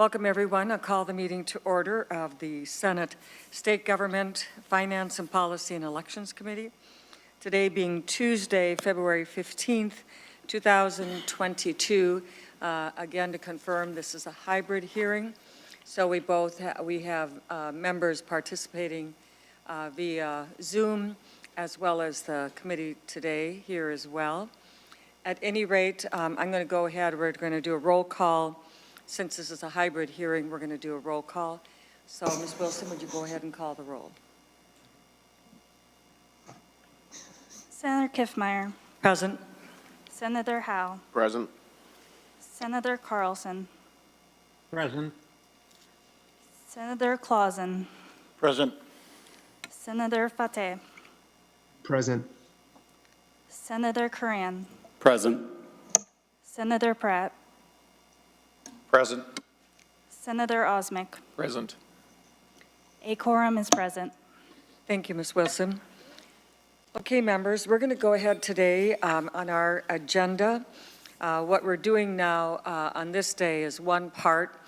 Welcome, everyone. I'll call the meeting to order of the Senate State Government Finance and Policy and Elections Committee. Today being Tuesday, February 15th, 2022. Again, to confirm, this is a hybrid hearing. So we have members participating via Zoom, as well as the committee today here as well. At any rate, I'm going to go ahead. We're going to do a roll call. Since this is a hybrid hearing, we're going to do a roll call. So, Ms. Wilson, would you go ahead and call the roll? Senator Kiffmeyer. Present. Senator Howe. Present. Senator Carlson. Present. Senator Clausen. Present. Senator Fateh. Present. Senator Curran. Present. Senator Pratt. Present. Senator Osmic. Present. A quorum is present. Thank you, Ms. Wilson. Okay, members, we're going to go ahead today on our agenda. What we're doing now on this day is one part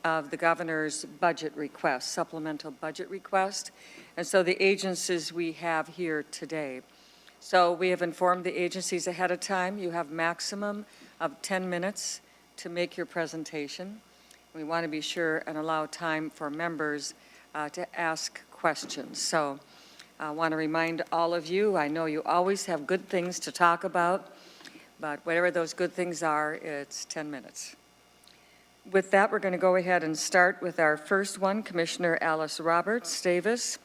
of the governor's budget request, supplemental budget request, and so the agencies we have here today. So we have informed the agencies ahead of time. You have maximum of 10 minutes to make your presentation. We want to be sure and allow time for members to ask questions. So I want to remind all of you, I know you always have good things to talk about, but whatever those good things are, it's 10 minutes. With that, we're going to go ahead and start with our first one, Commissioner Alice Roberts Davis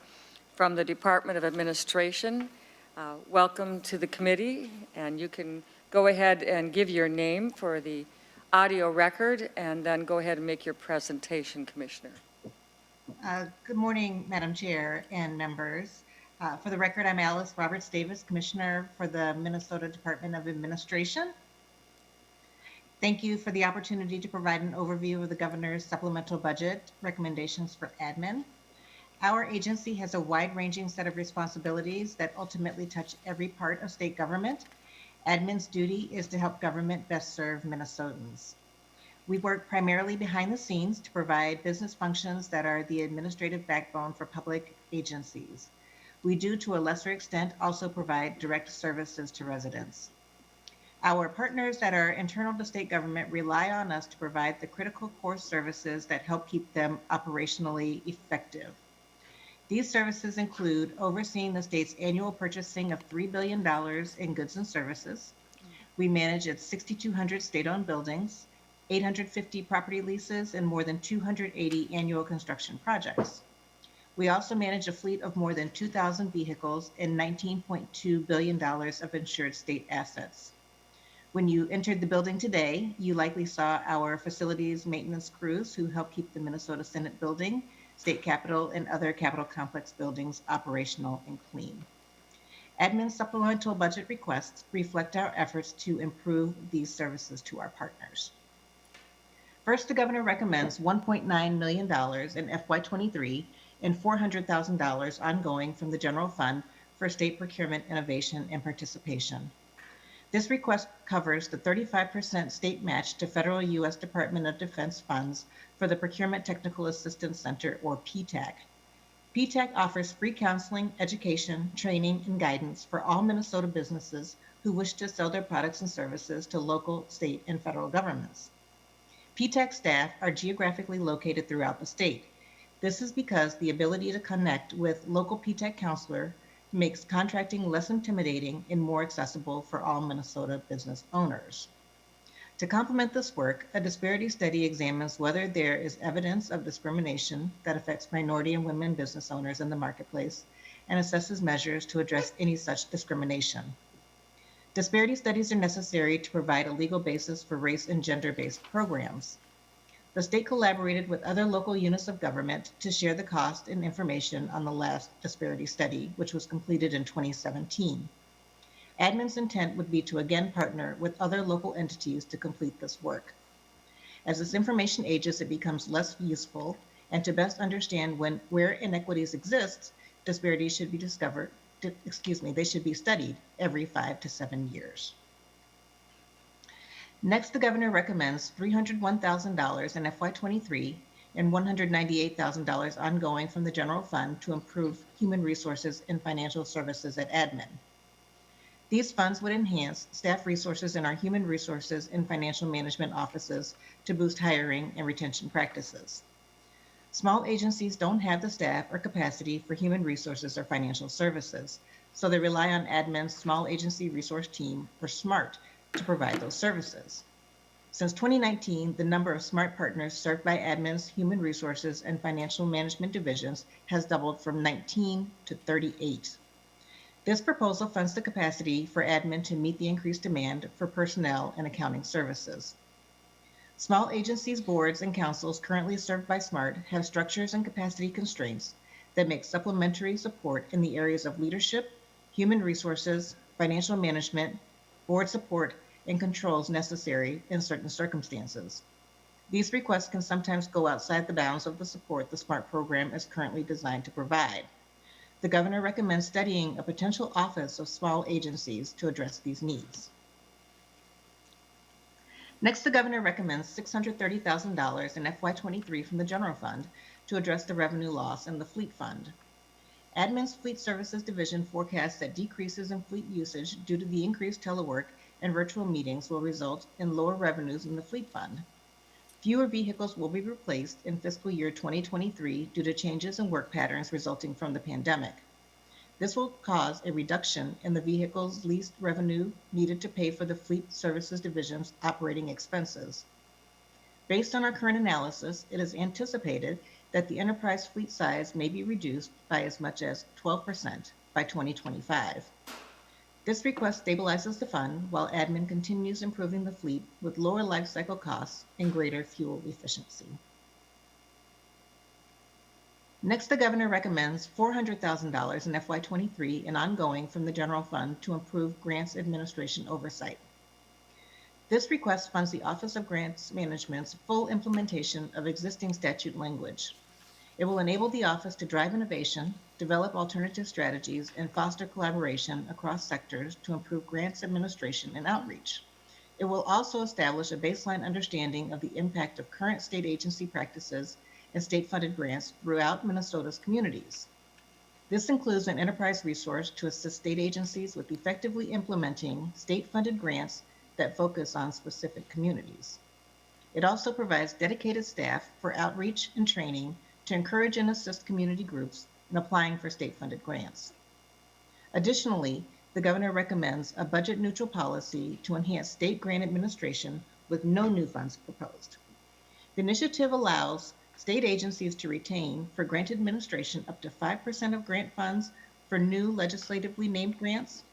from the Department of Administration. Welcome to the committee, and you can go ahead and give your name for the audio record, and then go ahead and make your presentation, Commissioner. Good morning, Madam Chair and members. For the record, I'm Alice Roberts Davis, Commissioner for the Minnesota Department of Administration. Thank you for the opportunity to provide an overview of the governor's supplemental budget recommendations for admin. Our agency has a wide-ranging set of responsibilities that ultimately touch every part of state government. Admin's duty is to help government best serve Minnesotans. We work primarily behind the scenes to provide business functions that are the administrative backbone for public agencies. We do, to a lesser extent, also provide direct services to residents. Our partners that are internal to state government rely on us to provide the critical core services that help keep them operationally effective. These services include overseeing the state's annual purchasing of $3 billion in goods and services. We manage its 6,200 state-owned buildings, 850 property leases, and more than 280 annual construction projects. We also manage a fleet of more than 2,000 vehicles and $19.2 billion of insured state assets. When you entered the building today, you likely saw our facilities maintenance crews who help keep the Minnesota Senate building, State Capitol, and other Capitol complex buildings operational and clean. Admin supplemental budget requests reflect our efforts to improve these services to our partners. First, the governor recommends $1.9 million in FY23 and $400,000 ongoing from the general fund for state procurement innovation and participation. This request covers the 35% state match to federal U.S. Department of Defense funds for the Procurement Technical Assistance Center, or PTAC. PTAC offers free counseling, education, training, and guidance for all Minnesota businesses who wish to sell their products and services to local, state, and federal governments. PTAC staff are geographically located throughout the state. This is because the ability to connect with local PTAC counselor makes contracting less intimidating and more accessible for all Minnesota business owners. To complement this work, a disparity study examines whether there is evidence of discrimination that affects minority and women business owners in the marketplace and assesses measures to address any such discrimination. Disparity studies are necessary to provide a legal basis for race and gender-based programs. The state collaborated with other local units of government to share the cost and information on the last disparity study, which was completed in 2017. Admin's intent would be to again partner with other local entities to complete this work. As this information ages, it becomes less useful, and to best understand where inequities exist, disparities should be they should be studied every 5 to 7 years. Next, the governor recommends $301,000 in FY23 and $198,000 ongoing from the general fund to improve human resources and financial services at admin. These funds would enhance staff resources in our human resources and financial management offices to boost hiring and retention practices. Small agencies don't have the staff or capacity for human resources or financial services, so they rely on admin's small agency resource team, or SMART, to provide those services. Since 2019, the number of SMART partners served by admin's human resources and financial management divisions has doubled from 19 to 38. This proposal funds the capacity for admin to meet the increased demand for personnel and accounting services. Small agencies, boards, and councils currently served by SMART have structures and capacity constraints that make supplementary support in the areas of leadership, human resources, financial management, board support, and controls necessary in certain circumstances. These requests can sometimes go outside the bounds of the support the SMART program is currently designed to provide. The governor recommends studying a potential office of small agencies to address these needs. Next, the governor recommends $630,000 in FY23 from the general fund to address the revenue loss in the fleet fund. Admin's Fleet Services Division forecasts that decreases in fleet usage due to the increased telework and virtual meetings will result in lower revenues in the fleet fund. Fewer vehicles will be replaced in fiscal year 2023 due to changes in work patterns resulting from the pandemic. This will cause a reduction in the vehicles' leased revenue needed to pay for the Fleet Services Division's operating expenses. Based on our current analysis, it is anticipated that the enterprise fleet size may be reduced by as much as 12% by 2025. This request stabilizes the fund while admin continues improving the fleet with lower life cycle costs and greater fuel efficiency. Next, the governor recommends $400,000 in FY23 and ongoing from the general fund to improve grants administration oversight. This request funds the Office of Grants Management's full implementation of existing statute language. It will enable the office to drive innovation, develop alternative strategies, and foster collaboration across sectors to improve grants administration and outreach. It will also establish a baseline understanding of the impact of current state agency practices and state-funded grants throughout Minnesota's communities. This includes an enterprise resource to assist state agencies with effectively implementing state-funded grants that focus on specific communities. It also provides dedicated staff for outreach and training to encourage and assist community groups in applying for state-funded grants. Additionally, the governor recommends a budget-neutral policy to enhance state grant administration with no new funds proposed. The initiative allows state agencies to retain for grant administration up to 5% of grant funds for new legislatively named grants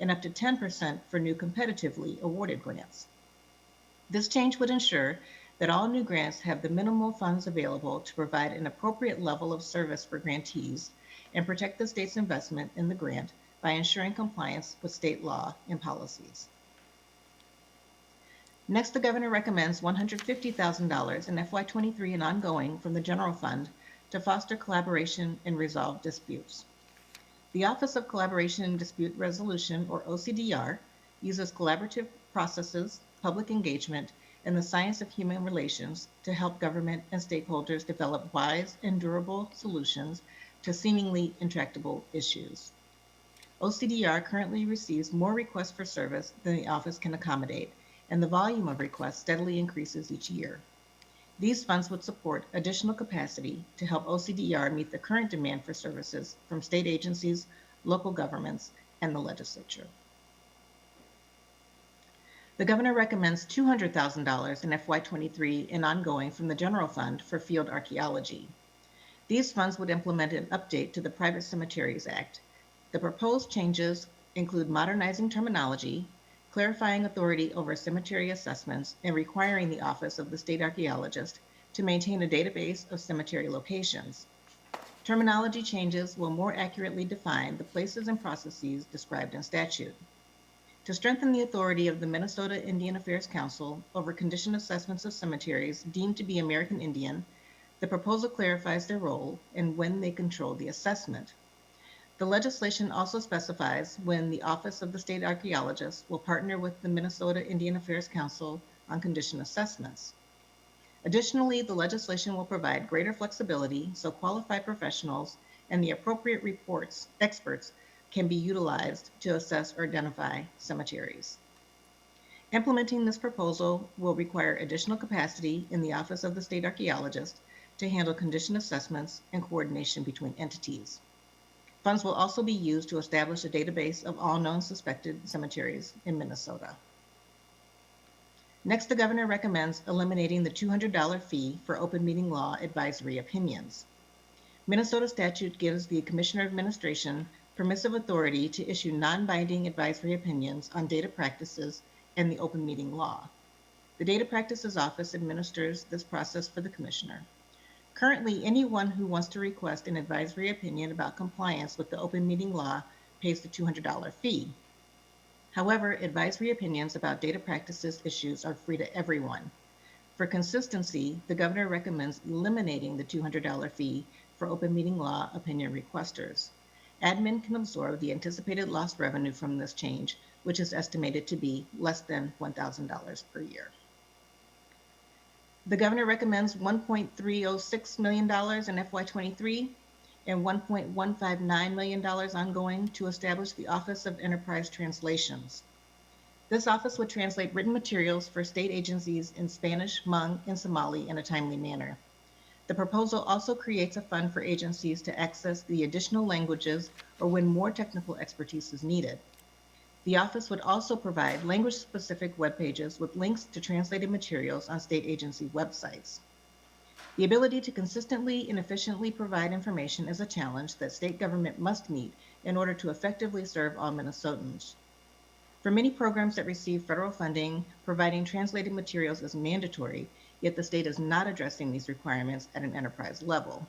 and up to 10% for new competitively awarded grants. This change would ensure that all new grants have the minimal funds available to provide an appropriate level of service for grantees and protect the state's investment in the grant by ensuring compliance with state law and policies. Next, the governor recommends $150,000 in FY23 and ongoing from the general fund to foster collaboration and resolve disputes. The Office of Collaboration and Dispute Resolution, or OCDR, uses collaborative processes, public engagement, and the science of human relations to help government and stakeholders develop wise and durable solutions to seemingly intractable issues. OCDR currently receives more requests for service than the office can accommodate, and the volume of requests steadily increases each year. These funds would support additional capacity to help OCDR meet the current demand for services from state agencies, local governments, and the legislature. The governor recommends $200,000 in FY23 and ongoing from the general fund for field archaeology. These funds would implement an update to the Private Cemeteries Act. The proposed changes include modernizing terminology, clarifying authority over cemetery assessments, and requiring the Office of the State Archaeologist to maintain a database of cemetery locations. Terminology changes will more accurately define the places and processes described in statute. To strengthen the authority of the Minnesota Indian Affairs Council over condition assessments of cemeteries deemed to be American Indian, the proposal clarifies their role and when they control the assessment. The legislation also specifies when the Office of the State Archaeologist will partner with the Minnesota Indian Affairs Council on condition assessments. Additionally, the legislation will provide greater flexibility so qualified professionals and the appropriate experts can be utilized to assess or identify cemeteries. Implementing this proposal will require additional capacity in the Office of the State Archaeologist to handle condition assessments and coordination between entities. Funds will also be used to establish a database of all known suspected cemeteries in Minnesota. Next, the governor recommends eliminating the $200 fee for open meeting law advisory opinions. Minnesota statute gives the Commissioner of Administration permissive authority to issue non-binding advisory opinions on data practices and the open meeting law. The Data Practices Office administers this process for the Commissioner. Currently, anyone who wants to request an advisory opinion about compliance with the open meeting law pays the $200 fee. However, advisory opinions about data practices issues are free to everyone. For consistency, the governor recommends eliminating the $200 fee for open meeting law opinion requesters. Admin can absorb the anticipated lost revenue from this change, which is estimated to be less than $1,000 per year. The governor recommends $1.306 million in FY23 and $1.159 million ongoing to establish the Office of Enterprise Translations. This office would translate written materials for state agencies in Spanish, Hmong, and Somali in a timely manner. The proposal also creates a fund for agencies to access the additional languages or when more technical expertise is needed. The office would also provide language-specific web pages with links to translated materials on state agency websites. The ability to consistently and efficiently provide information is a challenge that state government must meet in order to effectively serve all Minnesotans. For many programs that receive federal funding, providing translated materials is mandatory, yet the state is not addressing these requirements at an enterprise level.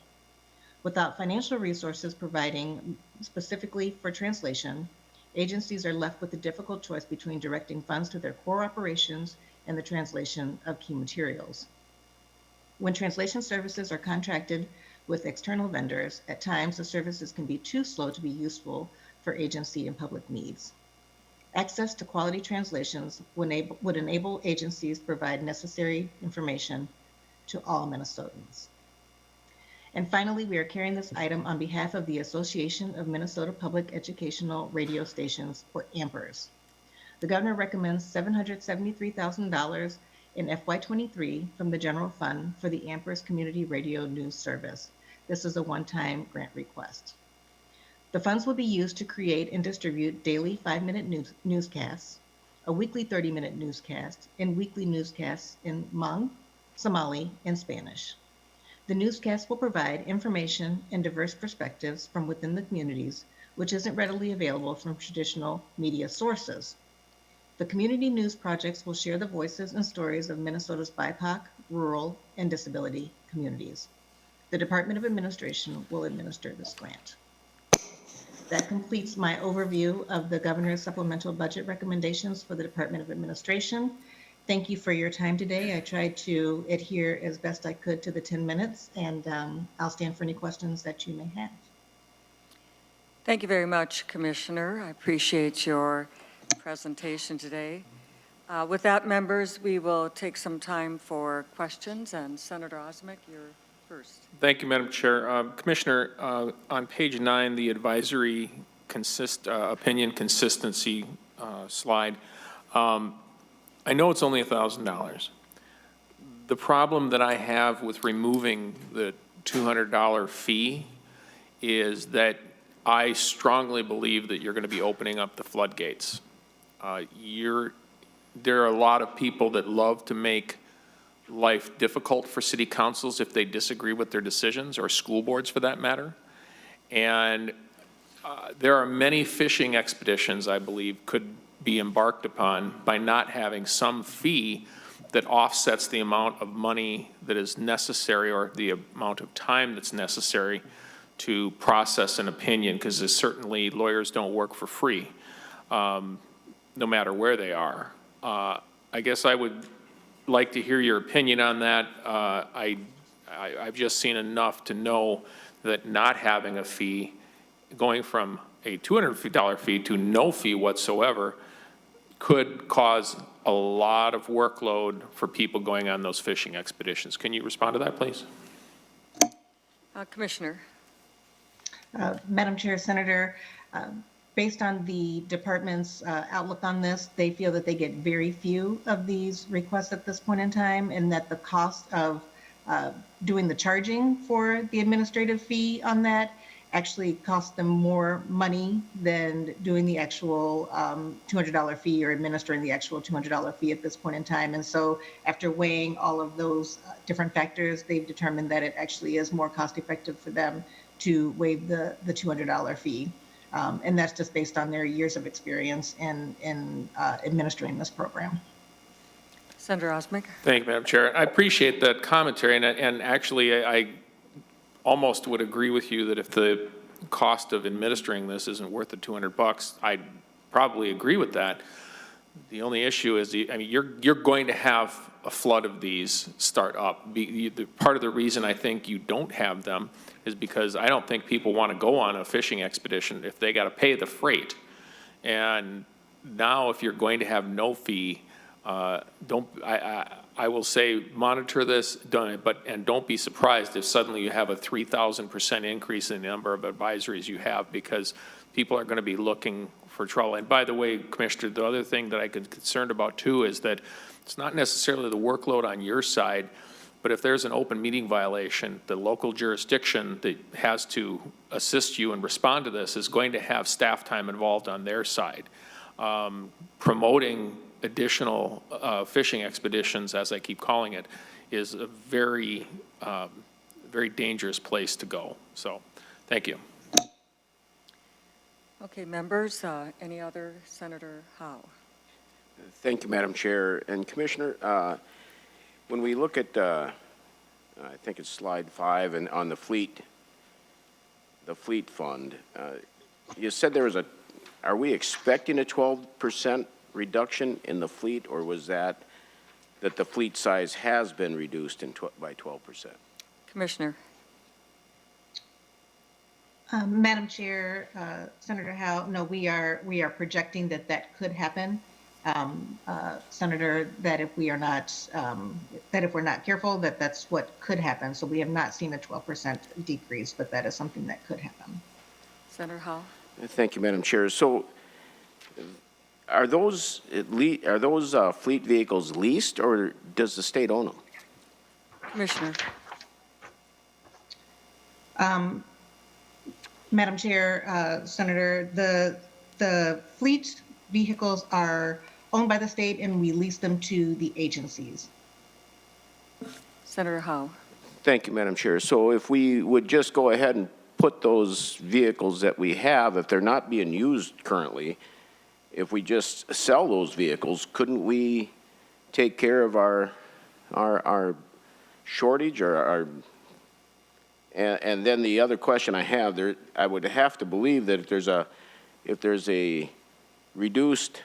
Without financial resources providing specifically for translation, agencies are left with the difficult choice between directing funds to their core operations and the translation of key materials. When translation services are contracted with external vendors, at times the services can be too slow to be useful for agency and public needs. Access to quality translations would enable agencies to provide necessary information to all Minnesotans. And finally, we are carrying this item on behalf of the Association of Minnesota Public Educational Radio Stations, or AMPERS. The governor recommends $773,000 in FY23 from the general fund for the AMPERS Community Radio News Service. This is a one-time grant request. The funds will be used to create and distribute daily 5-minute newscasts, a weekly 30-minute newscast, and weekly newscasts in Hmong, Somali, and Spanish. The newscast will provide information and diverse perspectives from within the communities, which isn't readily available from traditional media sources. The community news projects will share the voices and stories of Minnesota's BIPOC, rural, and disability communities. The Department of Administration will administer this grant. That completes my overview of the governor's supplemental budget recommendations for the Department of Administration. Thank you for your time today. I tried to adhere as best I could to the 10 minutes, and I'll stand for any questions that you may have. Thank you very much, Commissioner. I appreciate your presentation today. With that, members, we will take some time for questions, and Senator Osmek, you're first. Thank you, Madam Chair. Commissioner, on page 9, the advisory opinion consistency slide, I know it's only $1,000. The problem that I have with removing the $200 fee is that I strongly believe that you're going to be opening up the floodgates. There are a lot of people that love to make life difficult for city councils if they disagree with their decisions, or school boards for that matter. And there are many fishing expeditions, I believe, could be embarked upon by not having some fee that offsets the amount of money that is necessary, or the amount of time that's necessary to process an opinion, because certainly lawyers don't work for free, no matter where they are. I guess I would like to hear your opinion on that. I've just seen enough to know that not having a fee, going from a $200 fee to no fee whatsoever, could cause a lot of workload for people going on those fishing expeditions. Can you respond to that, please? Commissioner. Madam Chair, Senator, based on the department's outlook on this, they feel that they get very few of these requests at this point in time, and that the cost of doing the charging for the administrative fee on that actually costs them more money than doing the actual $200 fee or administering the actual $200 fee at this point in time. And so after weighing all of those different factors, they've determined that it actually is more cost effective for them to waive the $200 fee. And that's just based on their years of experience in administering this program. Senator Osmic. Thank you, Madam Chair. I appreciate that commentary, and actually, I almost would agree with you that if the cost of administering this isn't worth the $200, I'd probably agree with that. The only issue is, you're going to have a flood of these start up. Part of the reason I think you don't have them is because I don't think people want to go on a fishing expedition if they got to pay the freight. And now, if you're going to have no fee, I will say monitor this, and don't be surprised if suddenly you have a 3,000% increase in the number of advisories you have, because people are going to be looking for trouble. And by the way, Commissioner, the other thing that I'm concerned about too is that it's not necessarily the workload on your side, but if there's an open meeting violation, the local jurisdiction that has to assist you and respond to this is going to have staff time involved on their side. Promoting additional fishing expeditions, as I keep calling it, is a very, very dangerous place to go. So, thank you. Okay, members, any other? Senator Howe. Thank you, Madam Chair. And Commissioner, when we look at, I think it's slide 5, and on the fleet fund, you said there was are we expecting a 12% reduction in the fleet, or was that the fleet size has been reduced by 12%? Commissioner. Madam Chair, Senator Howe, no, we are projecting that could happen. Senator, that if we're not careful, that's what could happen. So we have not seen a 12% decrease, but that is something that could happen. Senator Howe. Thank you, Madam Chair. So are those fleet vehicles leased, or does the state own them? Commissioner. Madam Chair, Senator, the fleet vehicles are owned by the state, and we lease them to the agencies. Senator Howe. Thank you, Madam Chair. So if we would just go ahead and put those vehicles that we have, if they're not being used currently, if we just sell those vehicles, couldn't we take care of our shortage, or our? And then the other question I have there, I would have to believe that if there's a reduced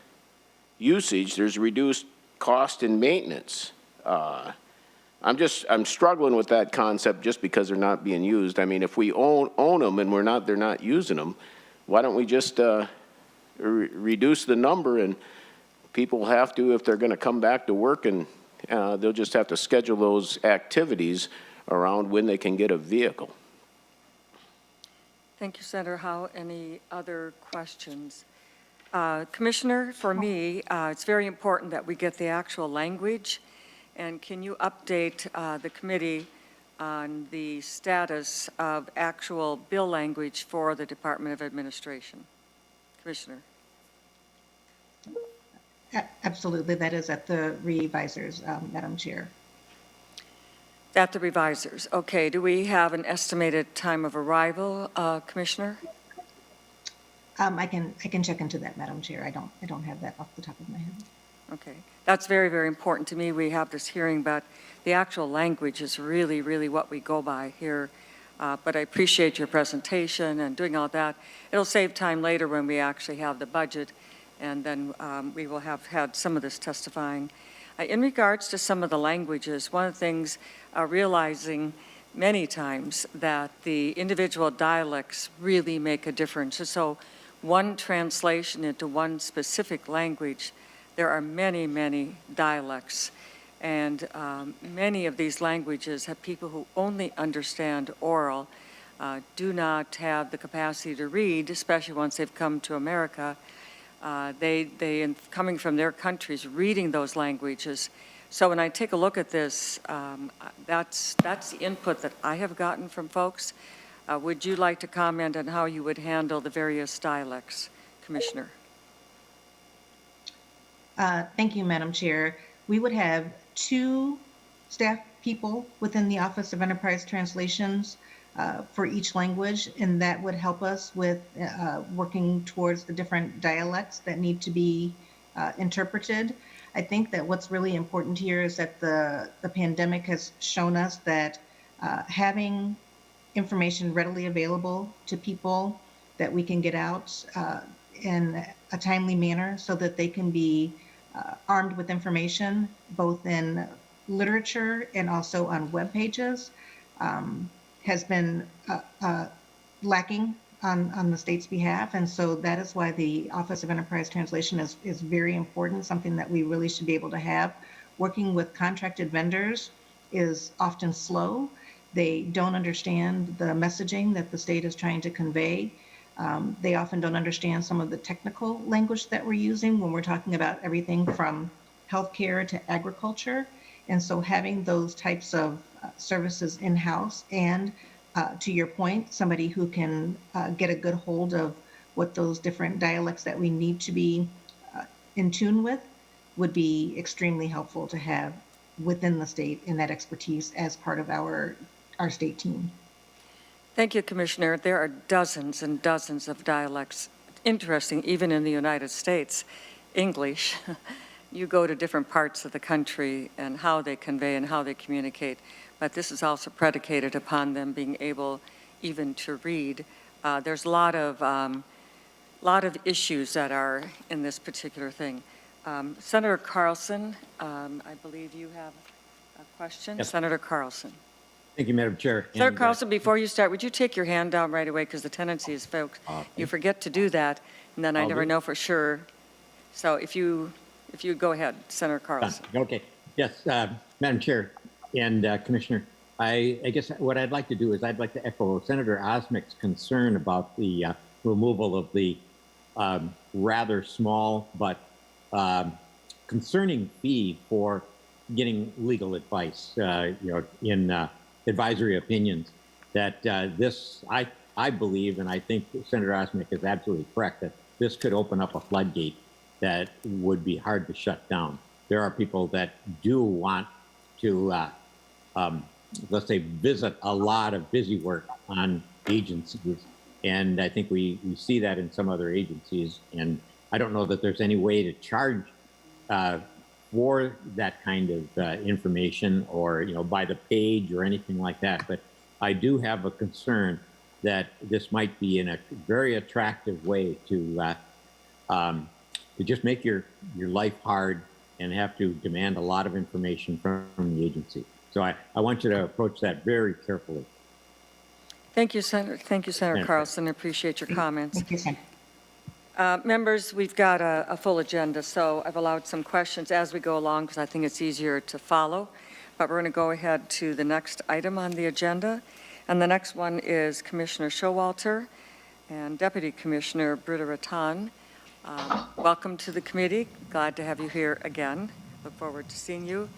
usage, there's reduced cost in maintenance. I'm struggling with that concept just because they're not being used. I mean, if we own them and they're not using them, why don't we just reduce the number, and people have to, if they're going to come back to work, and they'll just have to schedule those activities around when they can get a vehicle. Thank you, Senator Howe. Any other questions? Commissioner, for me, it's very important that we get the actual language. And can you update the committee on the status of actual bill language for the Department of Administration? Commissioner. Absolutely, that is at the revisers, Madam Chair. At the revisers. Okay, do we have an estimated time of arrival, Commissioner? I can check into that, Madam Chair. I don't have that off the top of my head. Okay, that's very, very important to me. We have this hearing, but the actual language is really, really what we go by here. But I appreciate your presentation and doing all that. It'll save time later when we actually have the budget, and then we will have had some of this testifying. In regards to some of the languages, one of the things realizing many times that the individual dialects really make a difference. So one translation into one specific language there are many, many dialects. And many of these languages have people who only understand oral, do not have the capacity to read, especially once they've come to America. Coming from their countries, reading those languages. So when I take a look at this, that's the input that I have gotten from folks. Would you like to comment on how you would handle the various dialects, Commissioner? Thank you, Madam Chair. We would have 2 staff people within the Office of Enterprise Translations for each language, and that would help us with working towards the different dialects that need to be interpreted. I think that what's really important here is that the pandemic has shown us that having information readily available to people that we can get out in a timely manner so that they can be armed with information, both in literature and also on web pages, has been lacking on the state's behalf. And so that is why the Office of Enterprise Translation is very important, something that we really should be able to have. Working with contracted vendors is often slow. They don't understand the messaging that the state is trying to convey. They often don't understand some of the technical language that we're using when we're talking about everything from healthcare to agriculture. And so having those types of services in-house and, to your point, somebody who can get a good hold of what those different dialects that we need to be in tune with would be extremely helpful to have within the state in that expertise as part of our state team. Thank you, Commissioner. There are dozens and dozens of dialects. Interesting, even in the United States, English. You go to different parts of the country and how they convey and how they communicate, but this is also predicated upon them being able even to read. There's a lot of issues that are in this particular thing. Senator Carlson, I believe you have a question. Yes. Senator Carlson. Thank you, Madam Chair. Senator And, Carlson, before you start, would you take your hand down right away? Because the tendency is, folks, you forget to do that, and then I I'll never do. know for sure. So if you go ahead, Senator Carlson. Okay. Yes, Madam Chair and Commissioner, I guess what I'd like to do is I'd like to echo Senator Osmick's concern about the removal of the rather small but concerning fee for getting legal advice, in advisory opinions. That this, I believe, and I think Senator Osmick is absolutely correct, that this could open up a floodgate that would be hard to shut down. There are people that do want to, let's say, visit a lot of busy work on agencies. And I think we see that in some other agencies. And I don't know that there's any way to charge for that kind of information or, by the page or anything like that. But I do have a concern that this might be in a very attractive way to just make your life hard and have to demand a lot of information from the agency. So I want you to approach that very carefully. Thank you, Senator Madam Carlson. I appreciate your comments. Thank you, Senator. Members, we've got a full agenda, so I've allowed some questions as we go along because I think it's easier to follow. But we're going to go ahead to the next item on the agenda. And the next one is Commissioner Showalter and Deputy Commissioner Britta Rattan. Welcome to the committee. Glad to have you here again. Look forward to seeing you.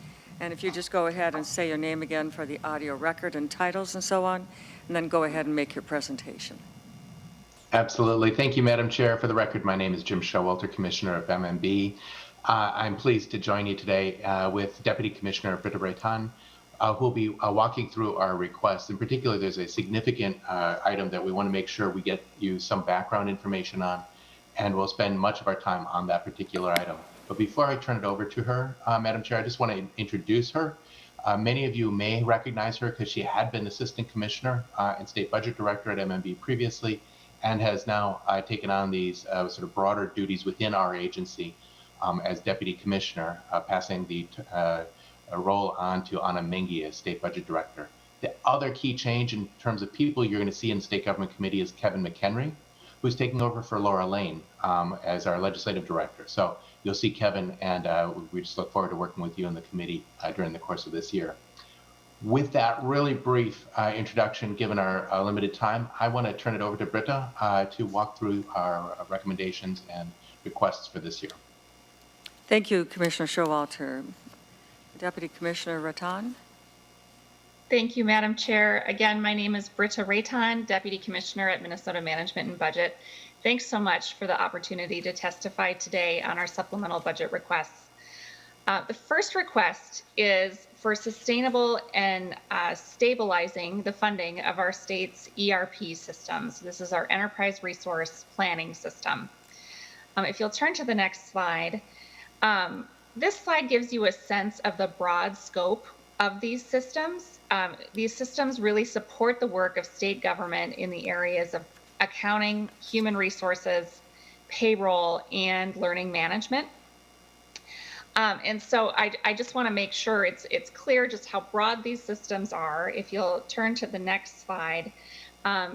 And if you just go ahead and say your name again for the audio record and titles and so on, and then go ahead and make your presentation. Absolutely. Thank you, Madam Chair. For the record, my name is Jim Showalter, Commissioner of MNB. I'm pleased to join you today with Deputy Commissioner Britta Rattan, who will be walking through our request. In particular, there's a significant item that we want to make sure we get you some background information on, and we'll spend much of our time on that particular item. But before I turn it over to her, Madam Chair, I just want to introduce her. Many of you may recognize her because she had been Assistant Commissioner and State Budget Director at MNB previously, and has now taken on these sort of broader duties within our agency as Deputy Commissioner, passing the role on to Anna Mengi as State Budget Director. The other key change in terms of people you're going to see in the State Government Committee is Kevin McHenry, who's taking over for Laura Lane as our Legislative Director. So you'll see Kevin, and we just look forward to working with you and the committee during the course of this year. With that really brief introduction, given our limited time, I want to turn it over to Britta to walk through our recommendations and requests for this year. Thank you, Commissioner Showalter. Deputy Commissioner Rattan. Thank you, Madam Chair. Again, my name is Britta Rayton, Deputy Commissioner at Minnesota Management and Budget. Thanks so much for the opportunity to testify today on our supplemental budget requests. The first request is for sustainable and stabilizing the funding of our state's ERP systems. This is our Enterprise Resource Planning System. If you'll turn to the next slide, this slide gives you a sense of the broad scope of these systems. These systems really support the work of state government in the areas of accounting, human resources, payroll, and learning management. And so I just want to make sure it's clear just how broad these systems are. If you'll turn to the next slide,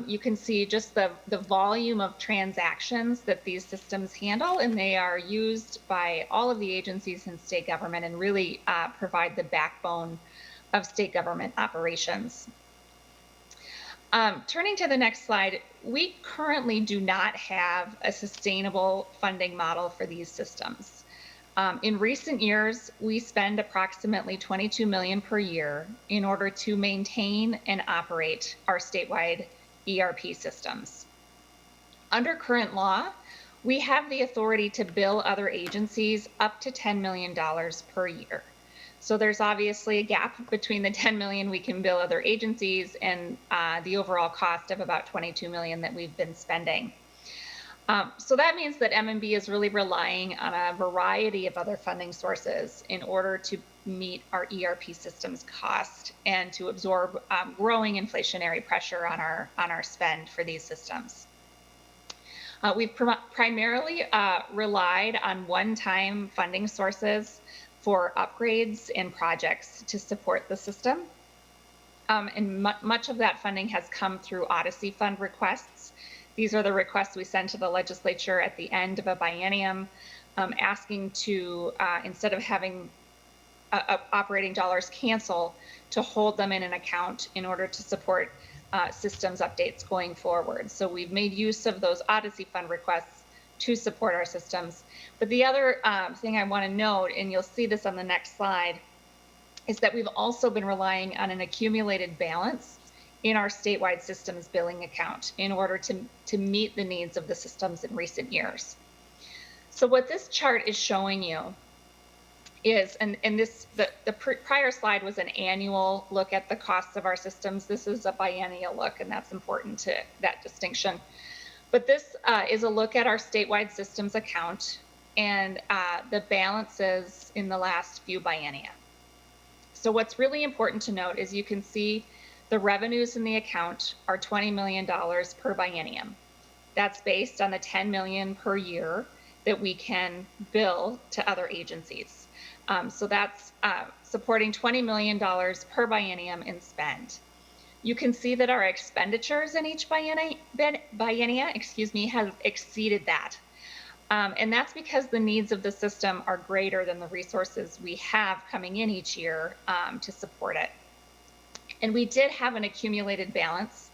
you can see just the volume of transactions that these systems handle, and they are used by all of the agencies in state government and really provide the backbone of state government operations. Turning to the next slide, we currently do not have a sustainable funding model for these systems. In recent years, we spend approximately $22 million per year in order to maintain and operate our statewide ERP systems. Under current law, we have the authority to bill other agencies up to $10 million per year. So there's obviously a gap between the $10 million we can bill other agencies and the overall cost of about $22 million that we've been spending. So that means that MNB is really relying on a variety of other funding sources in order to meet our ERP systems cost and to absorb growing inflationary pressure on our spend for these systems. We've primarily relied on one-time funding sources for upgrades and projects to support the system. And much of that funding has come through Odyssey fund requests. These are the requests we send to the legislature at the end of a biennium, asking to, instead of having operating dollars cancel, to hold them in an account in order to support systems updates going forward. So we've made use of those Odyssey fund requests to support our systems. But the other thing I want to note, and you'll see this on the next slide, is that we've also been relying on an accumulated balance in our statewide systems billing account in order to meet the needs of the systems in recent years. So what this chart is showing you is, the prior slide was an annual look at the costs of our systems. This is a biennial look, and that's important to that distinction. But this is a look at our statewide systems account and the balances in the last few biennia. So what's really important to note is you can see the revenues in the account are $20 million per biennium. That's based on the $10 million per year that we can bill to other agencies. So that's supporting $20 million per biennium in spend. You can see that our expenditures in each biennia have exceeded that. And that's because the needs of the system are greater than the resources we have coming in each year to support it. And we did have an accumulated balance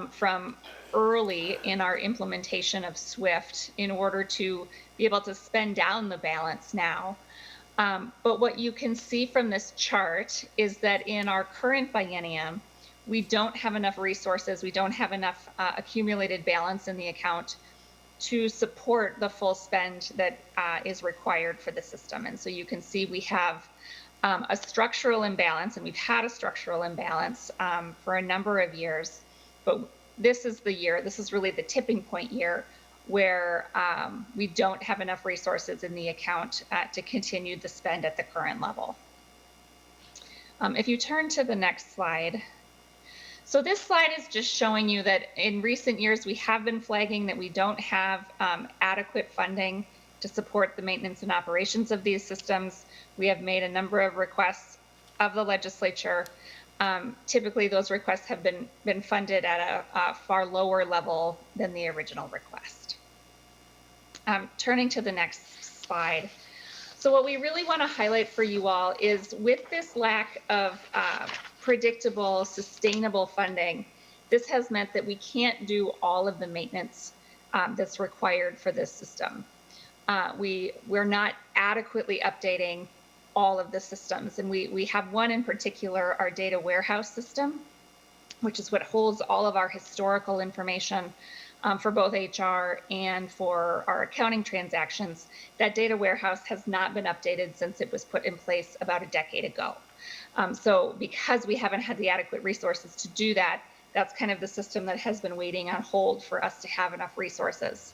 from early in our implementation of SWIFT in order to be able to spend down the balance now. But what you can see from this chart is that in our current biennium, we don't have enough resources, we don't have enough accumulated balance in the account to support the full spend that is required for the system. And so you can see we have a structural imbalance, and we've had a structural imbalance for a number of years, but this is the year, this is really the tipping point year where we don't have enough resources in the account to continue the spend at the current level. If you turn to the next slide. So this slide is just showing you that in recent years, we have been flagging that we don't have adequate funding to support the maintenance and operations of these systems. We have made a number of requests of the legislature. Typically, those requests have been funded at a far lower level than the original request. Turning to the next slide. So what we really want to highlight for you all is with this lack of predictable, sustainable funding, this has meant that we can't do all of the maintenance that's required for this system. We're not adequately updating all of the systems, and we have one in particular, our data warehouse system, which is what holds all of our historical information for both HR and for our accounting transactions. That data warehouse has not been updated since it was put in place about a decade ago. So because we haven't had the adequate resources to do that, that's kind of the system that has been waiting on hold for us to have enough resources.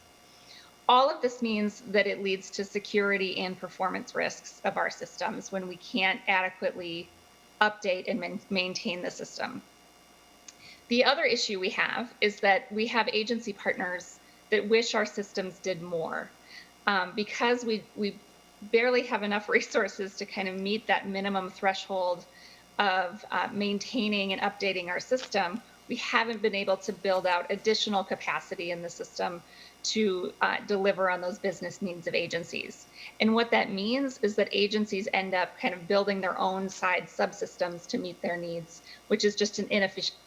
All of this means that it leads to security and performance risks of our systems when we can't adequately update and maintain the system. The other issue we have is that we have agency partners that wish our systems did more. Because we barely have enough resources to kind of meet that minimum threshold of maintaining and updating our system, we haven't been able to build out additional capacity in the system to deliver on those business needs of agencies. And what that means is that agencies end up kind of building their own side subsystems to meet their needs, which is just an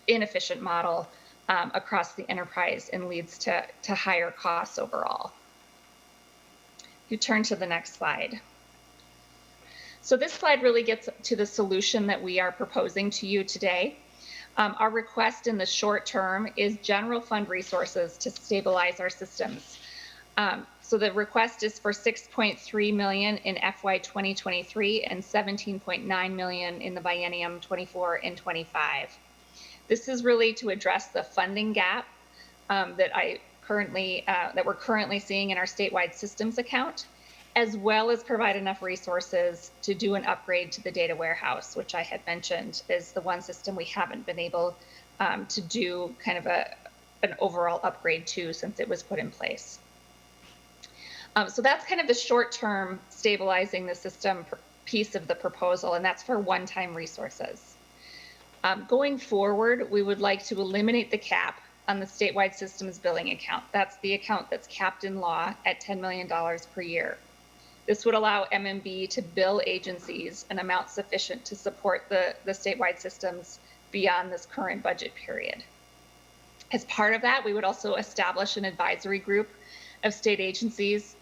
inefficient model across the enterprise and leads to higher costs overall. You turn to the next slide. So this slide really gets to the solution that we are proposing to you today. Our request in the short term is general fund resources to stabilize our systems. So the request is for $6.3 million in FY 2023 and $17.9 million in the biennium 24 and 25. This is really to address the funding gap that we're currently seeing in our statewide systems account, as well as provide enough resources to do an upgrade to the data warehouse, which I had mentioned is the one system we haven't been able to do kind of an overall upgrade to since it was put in place. So that's kind of the short-term stabilizing the system piece of the proposal, and that's for one-time resources. Going forward, we would like to eliminate the cap on the statewide systems billing account. That's the account that's capped in law at $10 million per year. This would allow MMB to bill agencies an amount sufficient to support the statewide systems beyond this current budget period. As part of that, we would also establish an advisory group of state agencies.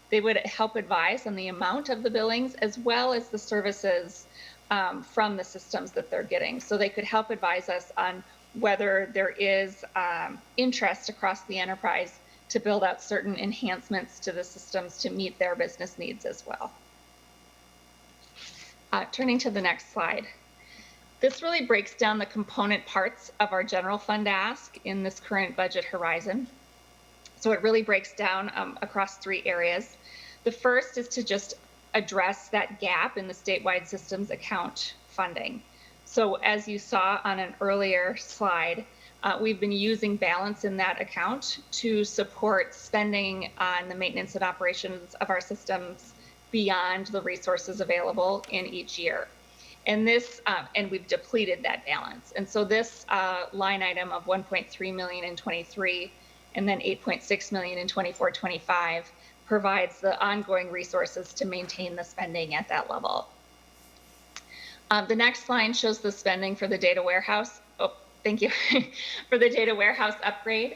They would help advise on the amount of the billings as well as the services from the systems that they're getting. So they could help advise us on whether there is interest across the enterprise to build out certain enhancements to the systems to meet their business needs as well. Turning to the next slide. This really breaks down the component parts of our general fund ask in this current budget horizon. So it really breaks down across three areas. The first is to just address that gap in the statewide systems account funding. So as you saw on an earlier slide, we've been using balance in that account to support spending on the maintenance and operations of our systems beyond the resources available in each year. And this, and we've depleted that balance. And so this line item of 1.3 million in 23 and then 8.6 million in 24-25 provides the ongoing resources to maintain the spending at that level. The next line shows the spending for the data warehouse. Oh, thank you. For the data warehouse upgrade.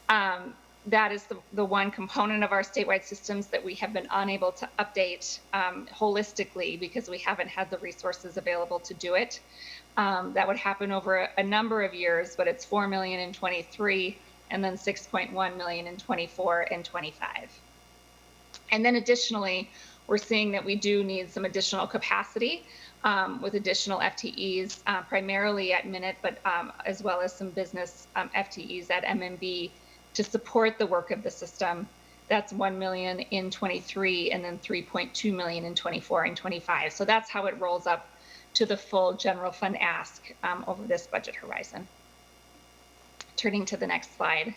That is the one component of our statewide systems that we have been unable to update holistically because we haven't had the resources available to do it. That would happen over a number of years, but it's 4 million in 23 and then 6.1 million in 24 and 25. And then additionally, we're seeing that we do need some additional capacity with additional FTEs, primarily at MN.IT, but as well as some business FTEs at MMB to support the work of the system. That's 1 million in 23 and then 3.2 million in 24 and 25. So that's how it rolls up to the full general fund ask over this budget horizon. Turning to the next slide.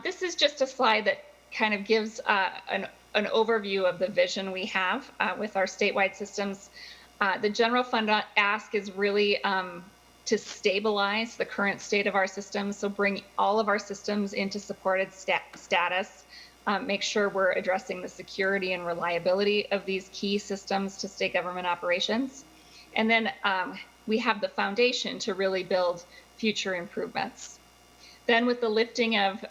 This is just a slide that kind of gives an overview of the vision we have with our statewide systems. The general fund ask is really to stabilize the current state of our systems, so bring all of our systems into supported status make sure we're addressing the security and reliability of these key systems to state government operations. And then we have the foundation to really build future improvements. Then with the lifting of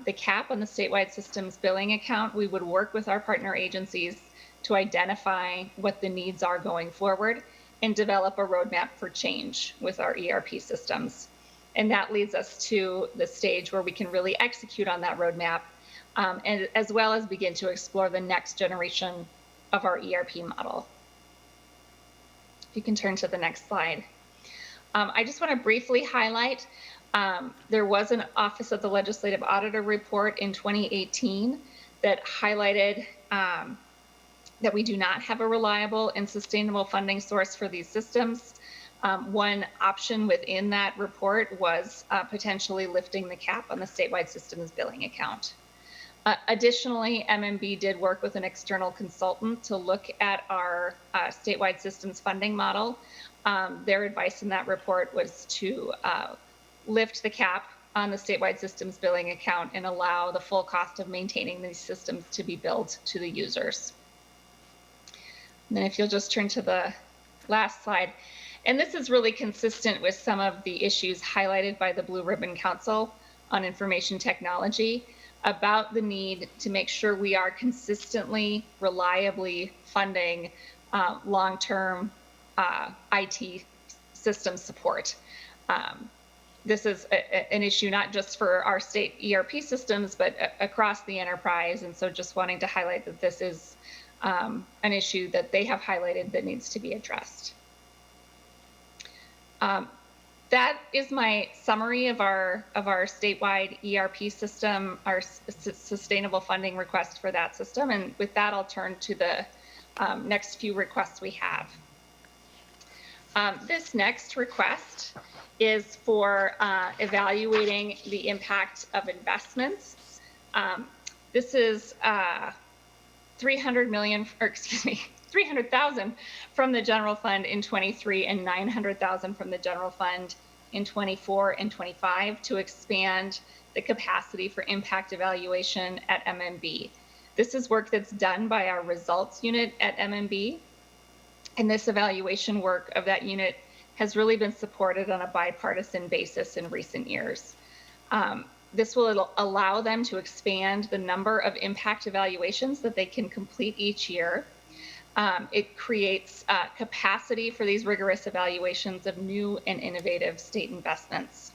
the cap on the statewide systems billing account, we would work with our partner agencies to identify what the needs are going forward and develop a roadmap for change with our ERP systems. And that leads us to the stage where we can really execute on that roadmap, and as well as begin to explore the next generation of our ERP model. If you can turn to the next slide. I just want to briefly highlight, there was an Office of the Legislative Auditor report in 2018 that highlighted that we do not have a reliable and sustainable funding source for these systems. One option within that report was potentially lifting the cap on the statewide systems billing account. Additionally, MMB did work with an external consultant to look at our statewide systems funding model. Their advice in that report was to lift the cap on the statewide systems billing account and allow the full cost of maintaining these systems to be billed to the users. And then if you'll just turn to the last slide. And this is really consistent with some of the issues highlighted by the Blue Ribbon Council on Information Technology about the need to make sure we are consistently, reliably funding long-term IT system support. This is an issue not just for our state ERP systems, but across the enterprise. And so just wanting to highlight that this is an issue that they have highlighted that needs to be addressed. That is my summary of our statewide ERP system, our sustainable funding request for that system. And with that, I'll turn to the next few requests we have. This next request is for evaluating the impact of investments. This is 300,000 from the general fund in 23 and 900,000 from the general fund in 24 and 25 to expand the capacity for impact evaluation at MMB. This is work that's done by our results unit at MMB. And this evaluation work of that unit has really been supported on a bipartisan basis in recent years. This will allow them to expand the number of impact evaluations that they can complete each year. It creates capacity for these rigorous evaluations of new and innovative state investments.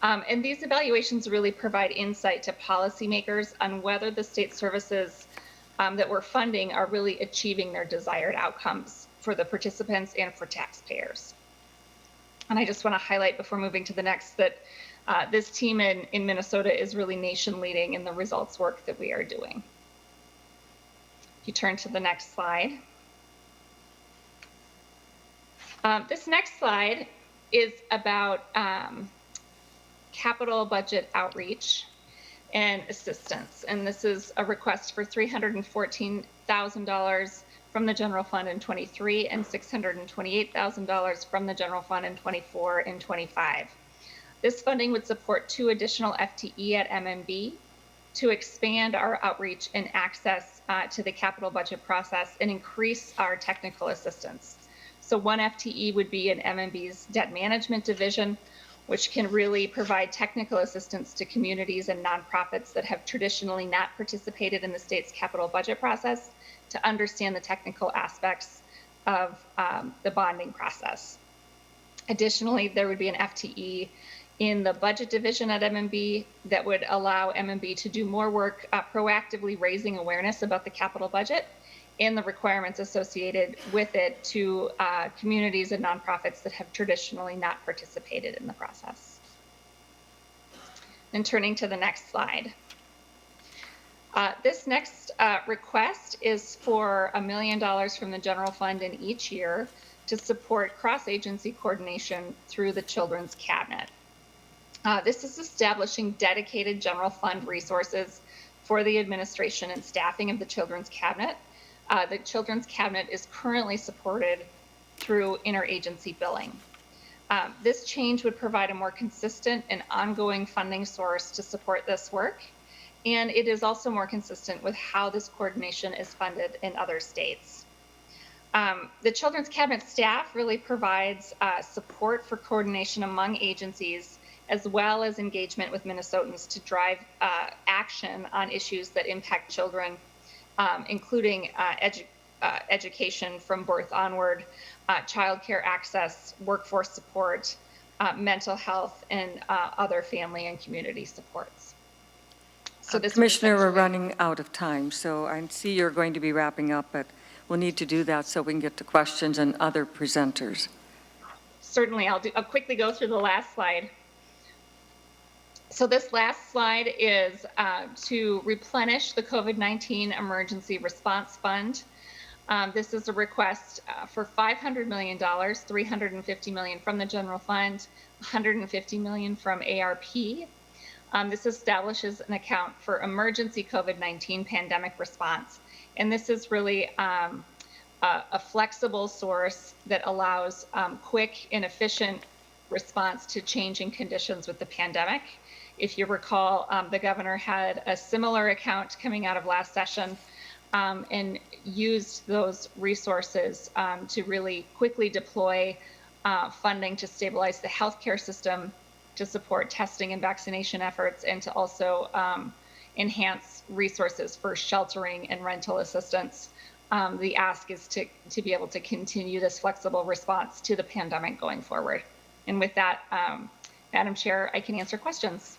And these evaluations really provide insight to policymakers on whether the state services that we're funding are really achieving their desired outcomes for the participants and for taxpayers. And I just want to highlight before moving to the next that this team in Minnesota is really nation leading in the results work that we are doing. If you turn to the next slide. This next slide is about capital budget outreach and assistance. And this is a request for $314,000 from the general fund in 23 and $628,000 from the general fund in 24 and 25. This funding would support 2 additional FTE at MMB to expand our outreach and access to the capital budget process and increase our technical assistance. So 1 FTE would be in MMB's debt management division, which can really provide technical assistance to communities and nonprofits that have traditionally not participated in the state's capital budget process to understand the technical aspects of the bonding process. Additionally, there would be an FTE in the budget division at MMB that would allow MMB to do more work proactively raising awareness about the capital budget and the requirements associated with it to communities and nonprofits that have traditionally not participated in the process. And turning to the next slide. This next request is for $1 million from the general fund in each year to support cross-agency coordination through the Children's Cabinet. This is establishing dedicated general fund resources for the administration and staffing of the Children's Cabinet. The Children's Cabinet is currently supported through interagency billing. This change would provide a more consistent and ongoing funding source to support this work And it is also more consistent with how this coordination is funded in other states. The Children's Cabinet staff really provides support for coordination among agencies, as well as engagement with Minnesotans to drive action on issues that impact children, including education from birth onward, childcare access, workforce support, mental health, and other family and community supports. So this Commissioner, we're essentially- running out of time, so I see you're going to be wrapping up, but we'll need to do that so we can get to questions and other presenters. Certainly, I'll quickly go through the last slide. So this last slide is to replenish the COVID-19 Emergency Response Fund. This is a request for $500 million, $350 million from the general fund, $150 million from ARP. This establishes an account for emergency COVID-19 pandemic response. And this is really a flexible source that allows quick and efficient response to changing conditions with the pandemic. If you recall, the governor had a similar account coming out of last session and used those resources to really quickly deploy funding to stabilize the healthcare system, to support testing and vaccination efforts, and to also enhance resources for sheltering and rental assistance. The ask is to be able to continue this flexible response to the pandemic going forward. And with that, Madam Chair, I can answer questions.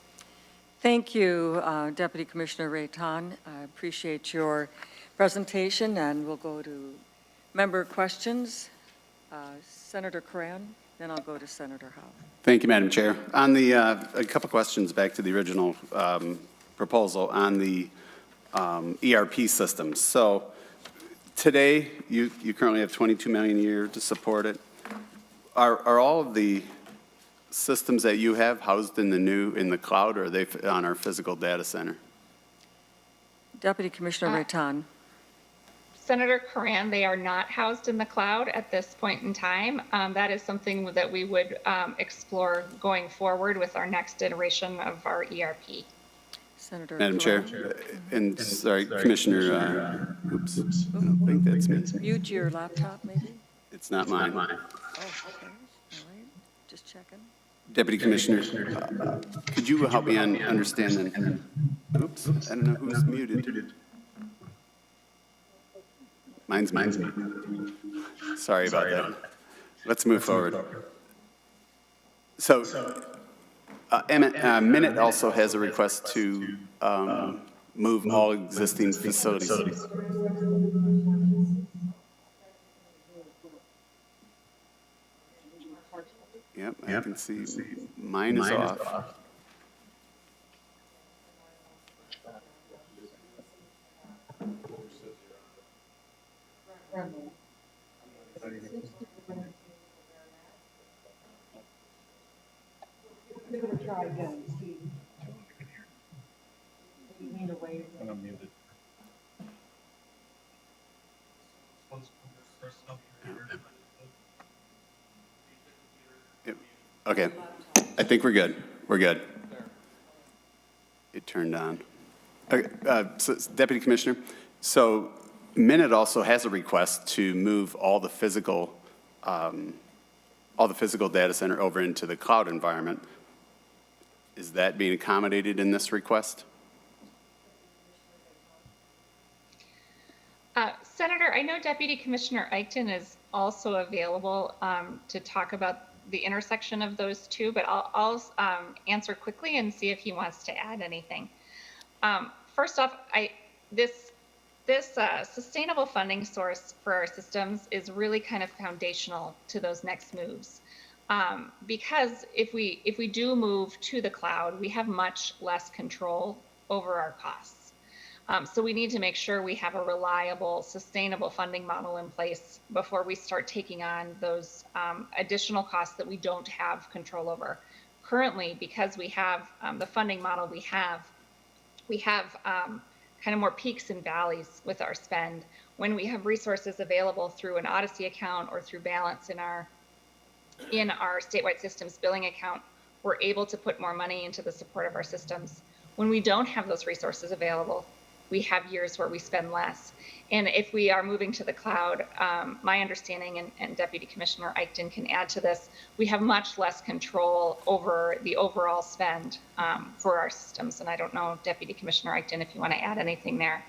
Thank you, Deputy Commissioner Rayton. I appreciate your presentation, and we'll go to member questions. Senator Coran, then I'll go to Senator Howe. Thank you, Madam Chair. On the, a couple questions back to the original proposal on the ERP systems. So today, you currently have $22 million a year to support it. Are all of the systems that you have housed in the cloud, or are they on our physical data center? Deputy Commissioner Rayton. Senator Coran, they are not housed in the cloud at this point in time. That is something that we would explore going forward with our next iteration of our ERP. Senator Madam Chair, and sorry, Commissioner, oops, I don't think that's me. Mute your laptop, maybe? It's not mine. Oh, okay, all right, just checking. Deputy Commissioner, could you help me on understanding? Oops, I don't know who's muted. Mine's me. Sorry about that. Let's move forward. So, MN.IT also has a request to move all existing facilities. Yep, I can see mine is off. Yep. Okay, I think we're good. We're good. It turned on. Okay, so Deputy Commissioner, so MN.IT also has a request to move all the physical data center over into the cloud environment. Is that being accommodated in this request? Senator, I know Deputy Commissioner Eichten is also available to talk about the intersection of those two, but I'll answer quickly and see if he wants to add anything. First off, this sustainable funding source for our systems is really kind of foundational to those next moves. Because if we do move to the cloud, we have much less control over our costs. So we need to make sure we have a reliable, sustainable funding model in place before we start taking on those additional costs that we don't have control over. Currently, because we have the funding model we have kind of more peaks and valleys with our spend. When we have resources available through an Odyssey account or through balance in our statewide systems billing account, we're able to put more money into the support of our systems. When we don't have those resources available, we have years where we spend less. And if we are moving to the cloud, my understanding, and Deputy Commissioner Eichten can add to this, we have much less control over the overall spend for our systems. And I don't know, Deputy Commissioner Eichten, if you want to add anything there.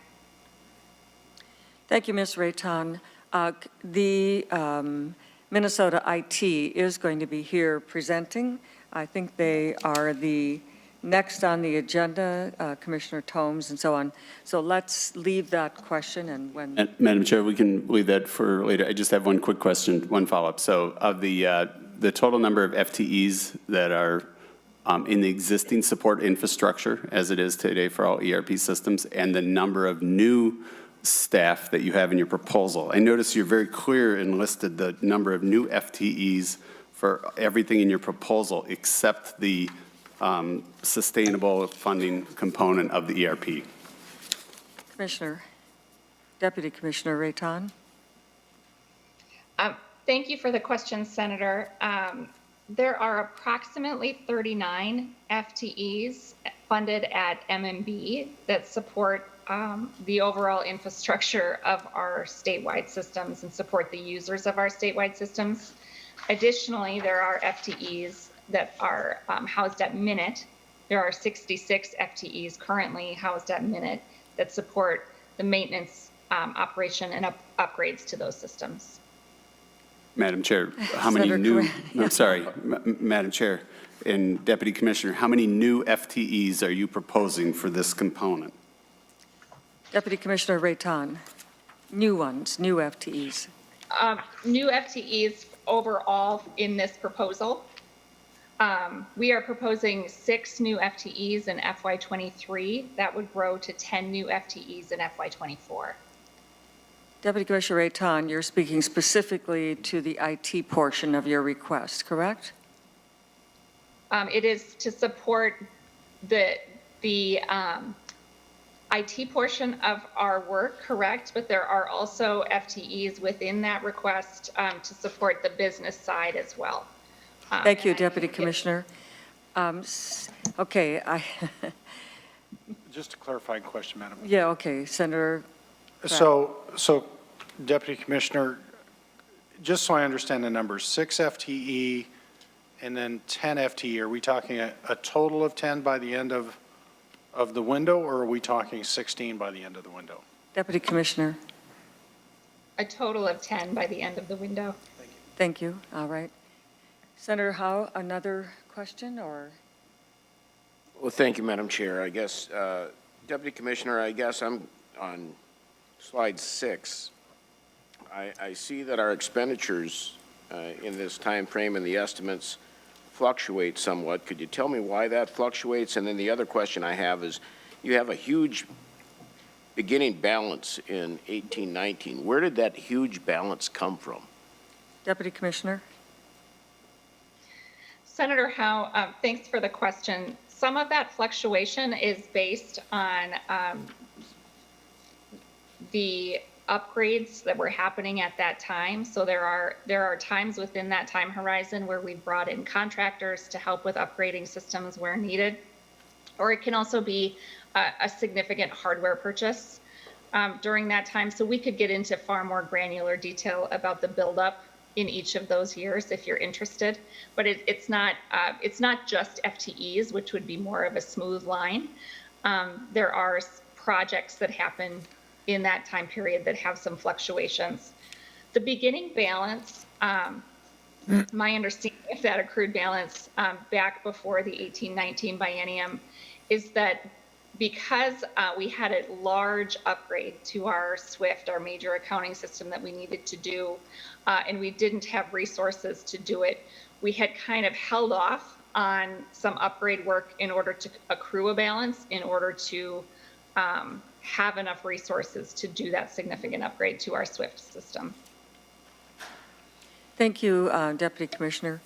Thank you, Ms. Rayton. The Minnesota IT is going to be here presenting. I think they are the next on the agenda, Commissioner Tomes and so on. So let's leave that question, and when... And Madam Chair, we can leave that for later. I just have one quick question, one follow-up. So of the total number of FTEs that are in the existing support infrastructure as it is today for all ERP systems, and the number of new staff that you have in your proposal, I notice you're very clear and listed the number of new FTEs for everything in your proposal except the sustainable funding component of the ERP. Commissioner, Deputy Commissioner Rayton. Thank you for the question, Senator. There are approximately 39 FTEs funded at MMB that support the overall infrastructure of our statewide systems and support the users of our statewide systems. Additionally, there are FTEs that are housed at MN.IT. There are 66 FTEs currently housed at MN.IT that support the maintenance, operation, and upgrades to those systems. Madam Chair, how many Senator new, Covet, yeah. I'm sorry, Madam Chair and Deputy Commissioner, how many new FTEs are you proposing for this component? Deputy Commissioner Rayton. New ones, new FTEs. New FTEs overall in this proposal. We are proposing 6 new FTEs in FY23. That would grow to 10 new FTEs in FY24. Deputy Commissioner Rayton, you're speaking specifically to the IT portion of your request, correct? It is to support the IT portion of our work, correct, but there are also FTEs within that request to support the business side as well. Thank you, Deputy Commissioner. Okay, Just a clarifying question, Madam. yeah, okay, Senator. So Deputy Commissioner, just so I understand the numbers, 6 FTE and then 10 FTE, are we talking a total of 10 by the end of the window, or are we talking 16 by the end of the window? Deputy Commissioner. A total of 10 by the end of the window. Thank you. All right. Senator Howe, another question, or? Well, thank you, Madam Chair. I guess, Deputy Commissioner, I guess I'm on slide 6. I see that our expenditures in this time frame and the estimates fluctuate somewhat. Could you tell me why that fluctuates? And then the other question I have is, you have a huge beginning balance in 18-19. Where did that huge balance come from? Deputy Commissioner. Senator Howe, thanks for the question. Some of that fluctuation is based on the upgrades that were happening at that time. So there are times within that time horizon where we brought in contractors to help with upgrading systems where needed. Or it can also be a significant hardware purchase during that time. So we could get into far more granular detail about the buildup in each of those years if you're interested. But it's not just FTEs, which would be more of a smooth line. There are projects that happen in that time period that have some fluctuations. The beginning balance, my understanding of that accrued balance back before the 18-19 biennium is that because we had a large upgrade to our SWIFT, our major accounting system that we needed to do, and we didn't have resources to do it, we had kind of held off on some upgrade work in order to accrue a balance, in order to have enough resources to do that significant upgrade to our SWIFT system. Thank you, Deputy Commissioner.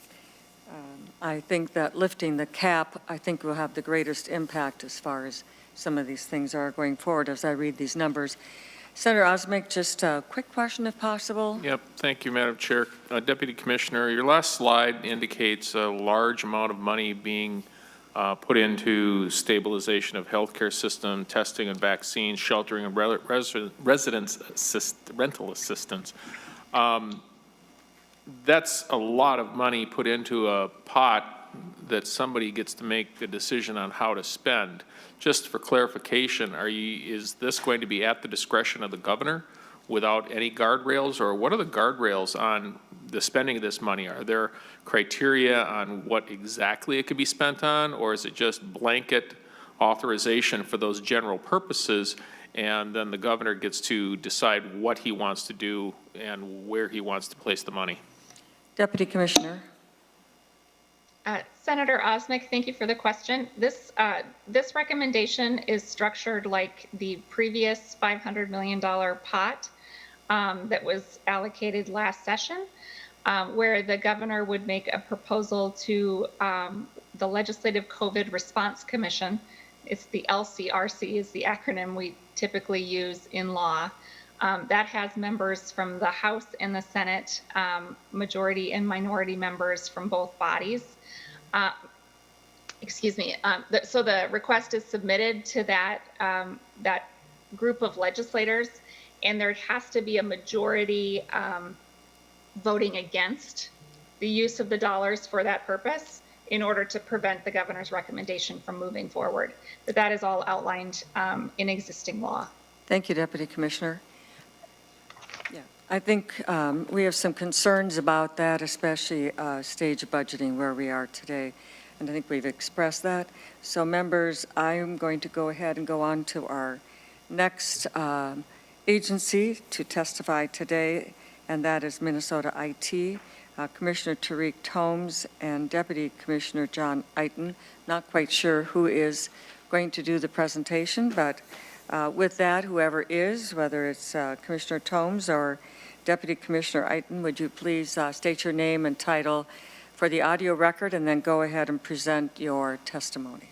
I think that lifting the cap, I think, will have the greatest impact as far as some of these things are going forward as I read these numbers. Senator Osmek, just a quick question if possible. Yep, thank you, Madam Chair. Deputy Commissioner, your last slide indicates a large amount of money being put into stabilization of healthcare system, testing and vaccines, sheltering and rental assistance. That's a lot of money put into a pot that somebody gets to make the decision on how to spend. Just for clarification, is this going to be at the discretion of the governor without any guardrails, or what are the guardrails on the spending of this money? Are there criteria on what exactly it could be spent on, or is it just blanket authorization for those general purposes, and then the governor gets to decide what he wants to do and where he wants to place the money? Deputy Commissioner. Senator Osmic, thank you for the question. This recommendation is structured like the previous $500 million pot that was allocated last session, where the governor would make a proposal to the Legislative COVID Response Commission. It's the LCRC is the acronym we typically use in law. That has members from the House and the Senate, majority and minority members from both bodies. So the request is submitted to that group of legislators, and there has to be a majority voting against the use of the dollars for that purpose in order to prevent the governor's recommendation from moving forward. But that is all outlined in existing law. Thank you, Deputy Commissioner. Yeah, I think we have some concerns about that, especially stage budgeting where we are today. And I think we've expressed that. So members, I'm going to go ahead and go on to our next agency to testify today, and that is MN.IT. Commissioner Tariq Tomes and Deputy Commissioner John Iten. Not quite sure who is going to do the presentation, but with that, whoever is, whether it's Commissioner Tomes or Deputy Commissioner Iten, would you please state your name and title for the audio record, and then go ahead and present your testimony.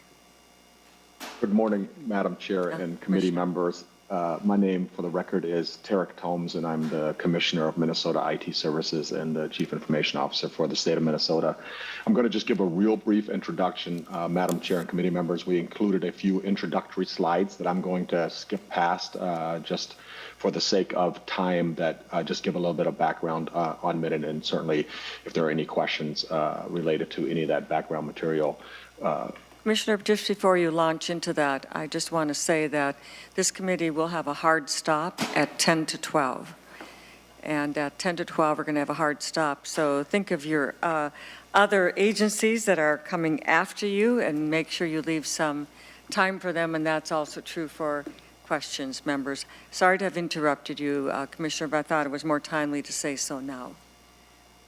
Good morning, Madam Chair and committee members. My name for the record is Tariq Tomes, and I'm the Commissioner of Minnesota IT Services and the Chief Information Officer for the state of Minnesota. I'm going to just give a real brief introduction, Madam Chair and committee members. We included a few introductory slides that I'm going to skip past just for the sake of time, that just give a little bit of background on MN, and certainly if there are any questions related to any of that background material. Commissioner, just before you launch into that, I just want to say that this committee will have a hard stop at 10 to 12. And at 10 to 12, we're going to have a hard stop. So think of your other agencies that are coming after you and make sure you leave some time for them. And that's also true for questions, members. Sorry to have interrupted you, Commissioner, but I thought it was more timely to say so now.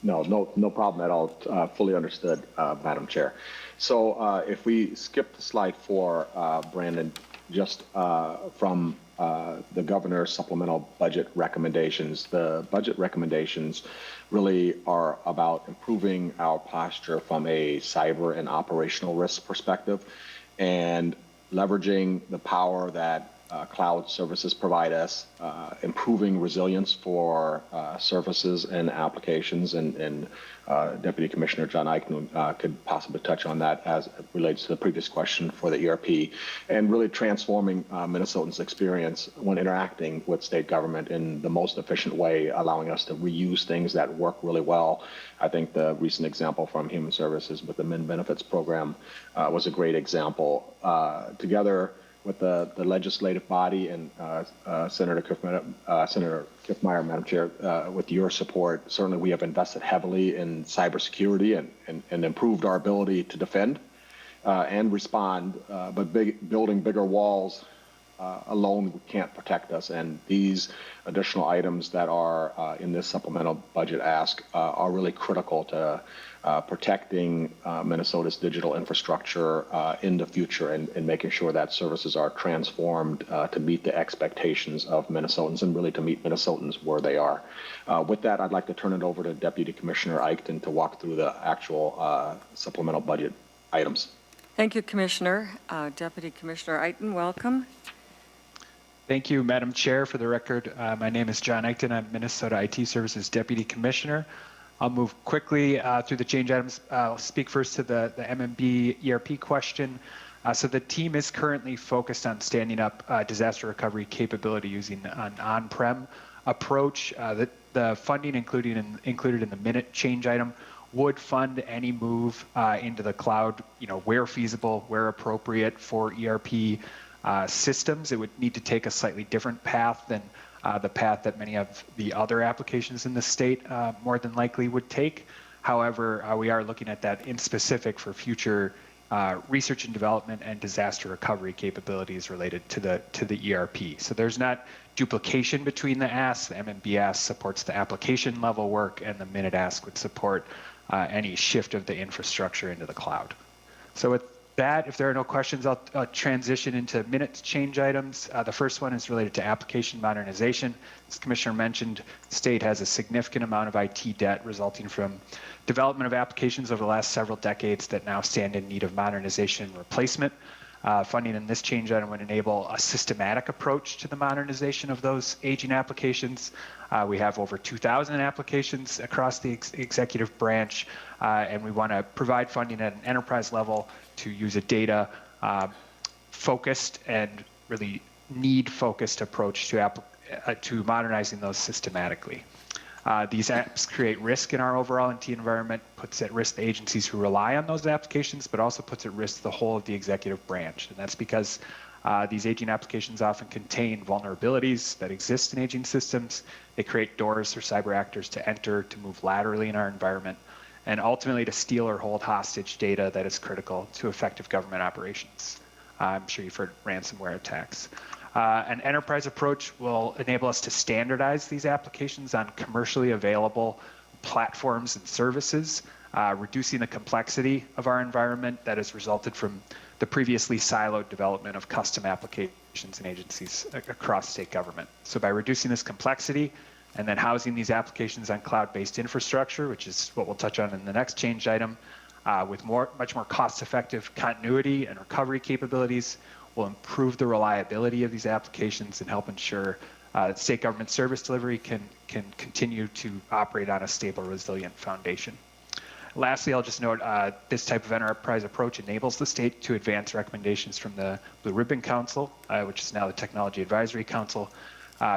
No problem at all. Fully understood, Madam Chair. So if we skip to slide 4, Brandon, just from the governor's supplemental budget recommendations. The budget recommendations really are about improving our posture from a cyber and operational risk perspective, and leveraging the power that cloud services provide us, improving resilience for services and applications, and Deputy Commissioner John Eichen could possibly touch on that as it relates to the previous question for the ERP, and really transforming Minnesotans' experience when interacting with state government in the most efficient way, allowing us to reuse things that work really well. I think the recent example from Human Services with the MN benefits program was a great example. Together with the legislative body and Senator Kiffmeyer, Madam Chair, with your support, certainly we have invested heavily in cybersecurity and improved our ability to defend and respond, but building bigger walls alone can't protect us. And these additional items that are in this supplemental budget ask are really critical to protecting Minnesota's digital infrastructure in the future, and making sure that services are transformed to meet the expectations of Minnesotans, and really to meet Minnesotans where they are. With that, I'd like to turn it over to Deputy Commissioner Eichten to walk through the actual supplemental budget items. Thank you, Commissioner. Deputy Commissioner Eichten, welcome. Thank you, Madam Chair. For the record, my name is John Eichten. I'm Minnesota IT Services Deputy Commissioner. I'll move quickly through the change items. I'll speak first to the MMB ERP question. So the team is currently focused on standing up disaster recovery capability using an on-prem approach. The funding included in the minute change item would fund any move into the cloud, where feasible, where appropriate for ERP systems. It would need to take a slightly different path than the path that many of the other applications in the state more than likely would take. However, we are looking at that in specific for future research and development and disaster recovery capabilities related to the ERP. So there's not duplication between the asks. The MMB ask supports the application level work, and the minute ask would support any shift of the infrastructure into the cloud. So with that, if there are no questions, I'll transition into minutes change items. The first one is related to application modernization. As Commissioner mentioned, the state has a significant amount of IT debt resulting from development of applications over the last several decades that now stand in need of modernization and replacement. Funding in this change item would enable a systematic approach to the modernization of those aging applications. We have over 2,000 applications across the executive branch, and we want to provide funding at an enterprise level to use a data focused and really need-focused approach to modernizing those systematically. These apps create risk in our overall IT environment, puts at risk the agencies who rely on those applications, but also puts at risk the whole of the executive branch. And that's because these aging applications often contain vulnerabilities that exist in aging systems. They create doors for cyber actors to enter, to move laterally in our environment, and ultimately to steal or hold hostage data that is critical to effective government operations. I'm sure you've heard ransomware attacks. An enterprise approach will enable us to standardize these applications on commercially available platforms and services, reducing the complexity of our environment that has resulted from the previously siloed development of custom applications and agencies across state government. So by reducing this complexity and then housing these applications on cloud-based infrastructure, which is what we'll touch on in the next change item, with much more cost-effective continuity and recovery capabilities, will improve the reliability of these applications and help ensure that state government service delivery can continue to operate on a stable, resilient foundation. Lastly, I'll just note this type of enterprise approach enables the state to advance recommendations from the Blue Ribbon Council, which is now the Technology Advisory Council,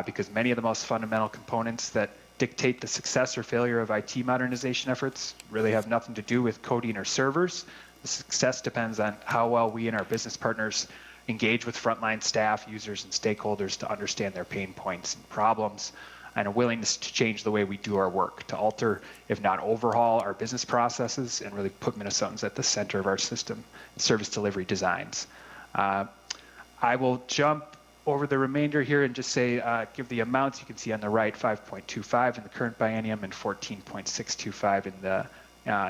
because many of the most fundamental components that dictate the success or failure of IT modernization efforts really have nothing to do with coding or servers. The success depends on how well we and our business partners engage with frontline staff, users, and stakeholders to understand their pain points and problems, and a willingness to change the way we do our work, to alter, if not overhaul, our business processes and really put Minnesotans at the center of our system and service delivery designs. I will jump over the remainder here and just say, give the amounts you can see on the right, 5.25 in the current biennium and 14.625 in the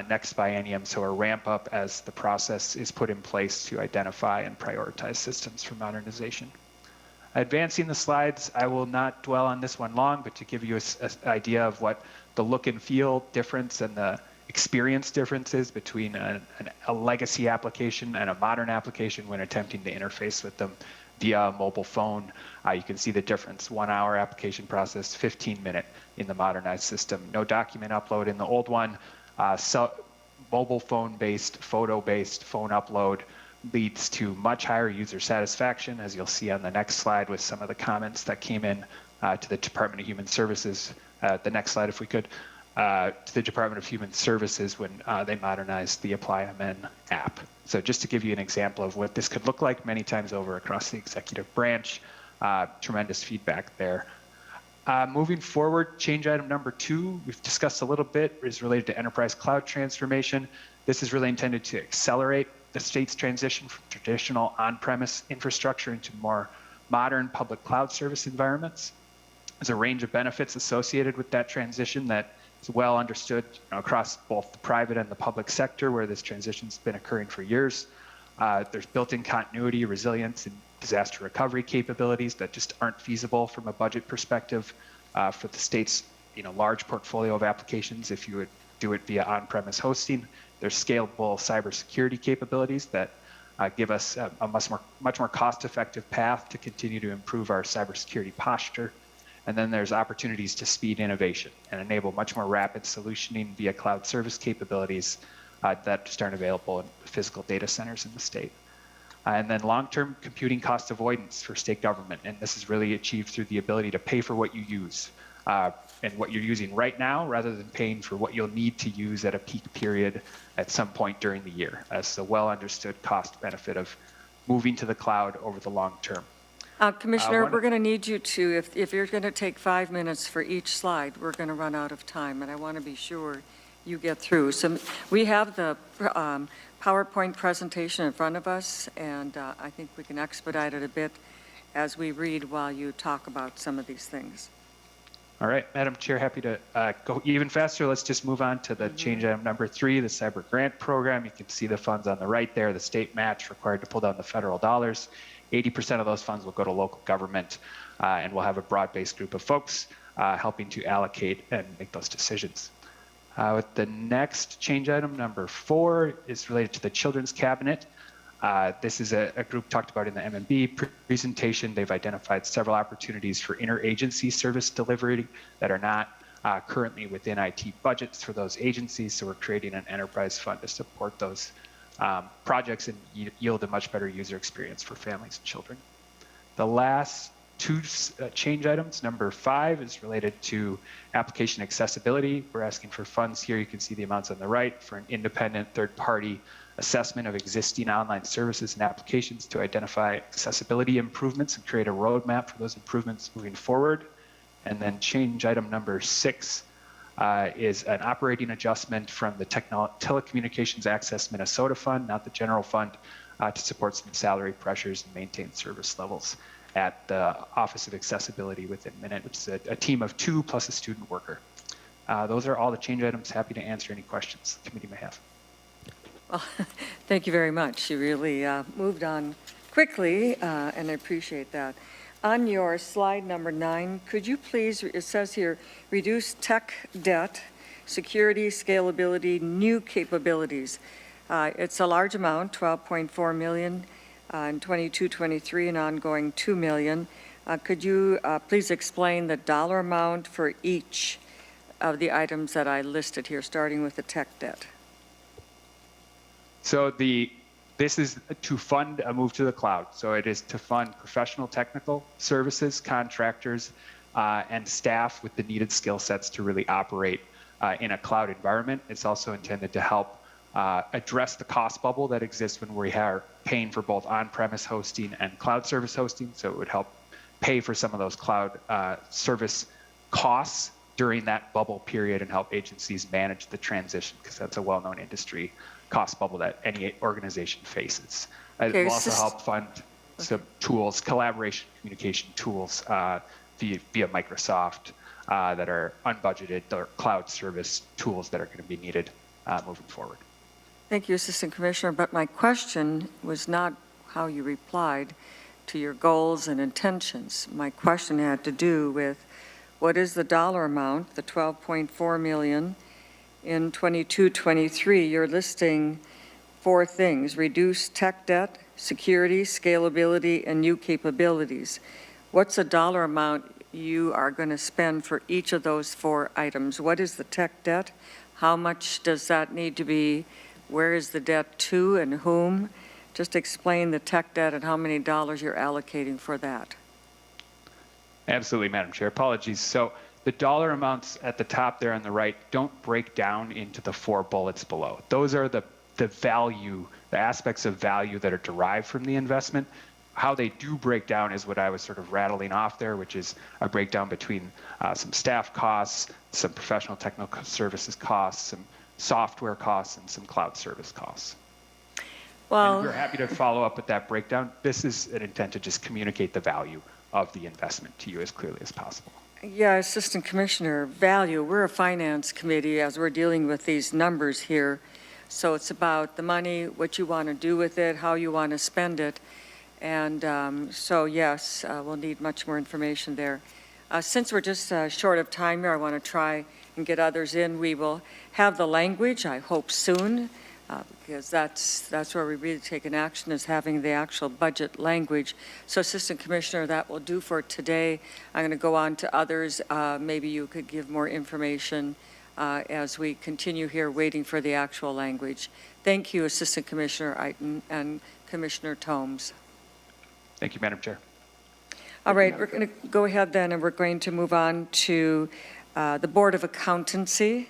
next biennium, so a ramp up as the process is put in place to identify and prioritize systems for modernization. Advancing the slides, I will not dwell on this one long, but to give you an idea of what the look and feel difference and the experience differences between a legacy application and a modern application when attempting to interface with them via a mobile phone. You can see the difference. 1 hour application process, 15-minute in the modernized system. No document upload in the old one. Mobile phone-based, photo-based phone upload leads to much higher user satisfaction, as you'll see on the next slide with some of the comments that came in to the Department of Human Services. The next slide, if we could, to the Department of Human Services when they modernized the Apply MN app. So just to give you an example of what this could look like many times over across the executive branch, tremendous feedback there. Moving forward, change item number 2, we've discussed a little bit, is related to enterprise cloud transformation. This is really intended to accelerate the state's transition from traditional on-premise infrastructure into more modern public cloud service environments. There's a range of benefits associated with that transition that is well understood across both the private and the public sector, where this transition's been occurring for years. There's built-in continuity, resilience, and disaster recovery capabilities that just aren't feasible from a budget perspective for the state's large portfolio of applications if you would do it via on-premise hosting. There's scalable cybersecurity capabilities that give us a much more cost-effective path to continue to improve our cybersecurity posture. And then there's opportunities to speed innovation and enable much more rapid solutioning via cloud service capabilities that just aren't available in physical data centers in the state. And then long-term computing cost avoidance for state government. And this is really achieved through the ability to pay for what you use and what you're using right now, rather than paying for what you'll need to use at a peak period at some point during the year, as the well-understood cost benefit of moving to the cloud over the long term. Commissioner, we're going to need you to, if you're going to take 5 minutes for each slide, we're going to run out of time, and I want to be sure you get through. So we have the PowerPoint presentation in front of us, and I think we can expedite it a bit as we read while you talk about some of these things. All right, Madam Chair, happy to go even faster. Let's just move on to the change item number 3, the cyber grant program. You can see the funds on the right there, the state match required to pull down the federal dollars. 80% of those funds will go to local government, and we'll have a broad-based group of folks helping to allocate and make those decisions. With the next change item, number 4, is related to the Children's Cabinet. This is a group talked about in the MMB presentation. They've identified several opportunities for interagency service delivery that are not currently within IT budgets for those agencies. So we're creating an enterprise fund to support those projects and yield a much better user experience for families and children. The last 2 change items, number 5 is related to application accessibility. We're asking for funds here. You can see the amounts on the right for an independent third-party assessment of existing online services and applications to identify accessibility improvements and create a roadmap for those improvements moving forward. And then change item number 6 is an operating adjustment from the Telecommunications Access Minnesota Fund, not the general fund, to support some salary pressures and maintain service levels at the Office of Accessibility within MN.IT, which is a team of 2 plus a student worker. Those are all the change items. Happy to answer any questions the committee may have. Well, thank you very much. You really moved on quickly, and I appreciate that. On your slide number 9, could you please, it says here, reduce tech debt, security, scalability, new capabilities. It's a large amount, $12.4 million in 22-23, and ongoing $2 million. Could you please explain the dollar amount for each of the items that I listed here, starting with the tech debt? So this is to fund a move to the cloud. So it is to fund professional technical services, contractors, and staff with the needed skill sets to really operate in a cloud environment. It's also intended to help address the cost bubble that exists when we are paying for both on-premise hosting and cloud service hosting. So it would help pay for some of those cloud service costs during that bubble period and help agencies manage the transition, because that's a well-known industry cost bubble that any organization faces. It will also help fund some tools, collaboration, communication tools via Microsoft that are unbudgeted or cloud service tools that are going to be needed moving forward. Thank you, Assistant Commissioner, but my question was not how you replied to your goals and intentions. My question had to do with what is the dollar amount, the $12.4 million, in 22-23, you're listing 4 things: reduce tech debt, security, scalability, and new capabilities. What's the dollar amount you are going to spend for each of those 4 items? What is the tech debt? How much does that need to be? Where is the debt to and whom? Just explain the tech debt and how many dollars you're allocating for that. Absolutely, Madam Chair. Apologies. So the dollar amounts at the top there on the right don't break down into the 4 bullets below. Those are the value, the aspects of value that are derived from the investment. How they do break down is what I was sort of rattling off there, which is a breakdown between some staff costs, some professional technical services costs, some software costs, and some cloud service costs. Well, and we're happy to follow up with that breakdown. This is an intent to just communicate the value of the investment to you as clearly as possible. yeah, Assistant Commissioner, value, we're a finance committee as we're dealing with these numbers here. So it's about the money, what you want to do with it, how you want to spend it. And so, yes, we'll need much more information there. Since we're just short of time here, I want to try and get others in. We will have the language, I hope soon, because that's where we really take an action, is having the actual budget language. So Assistant Commissioner, that will do for today. I'm going to go on to others. Maybe you could give more information as we continue here waiting for the actual language. Thank you, Assistant Commissioner Iten and Commissioner Tomes. Thank you, Madam Chair. All right, we're going to go ahead then, and we're going to move on to the Board of Accountancy.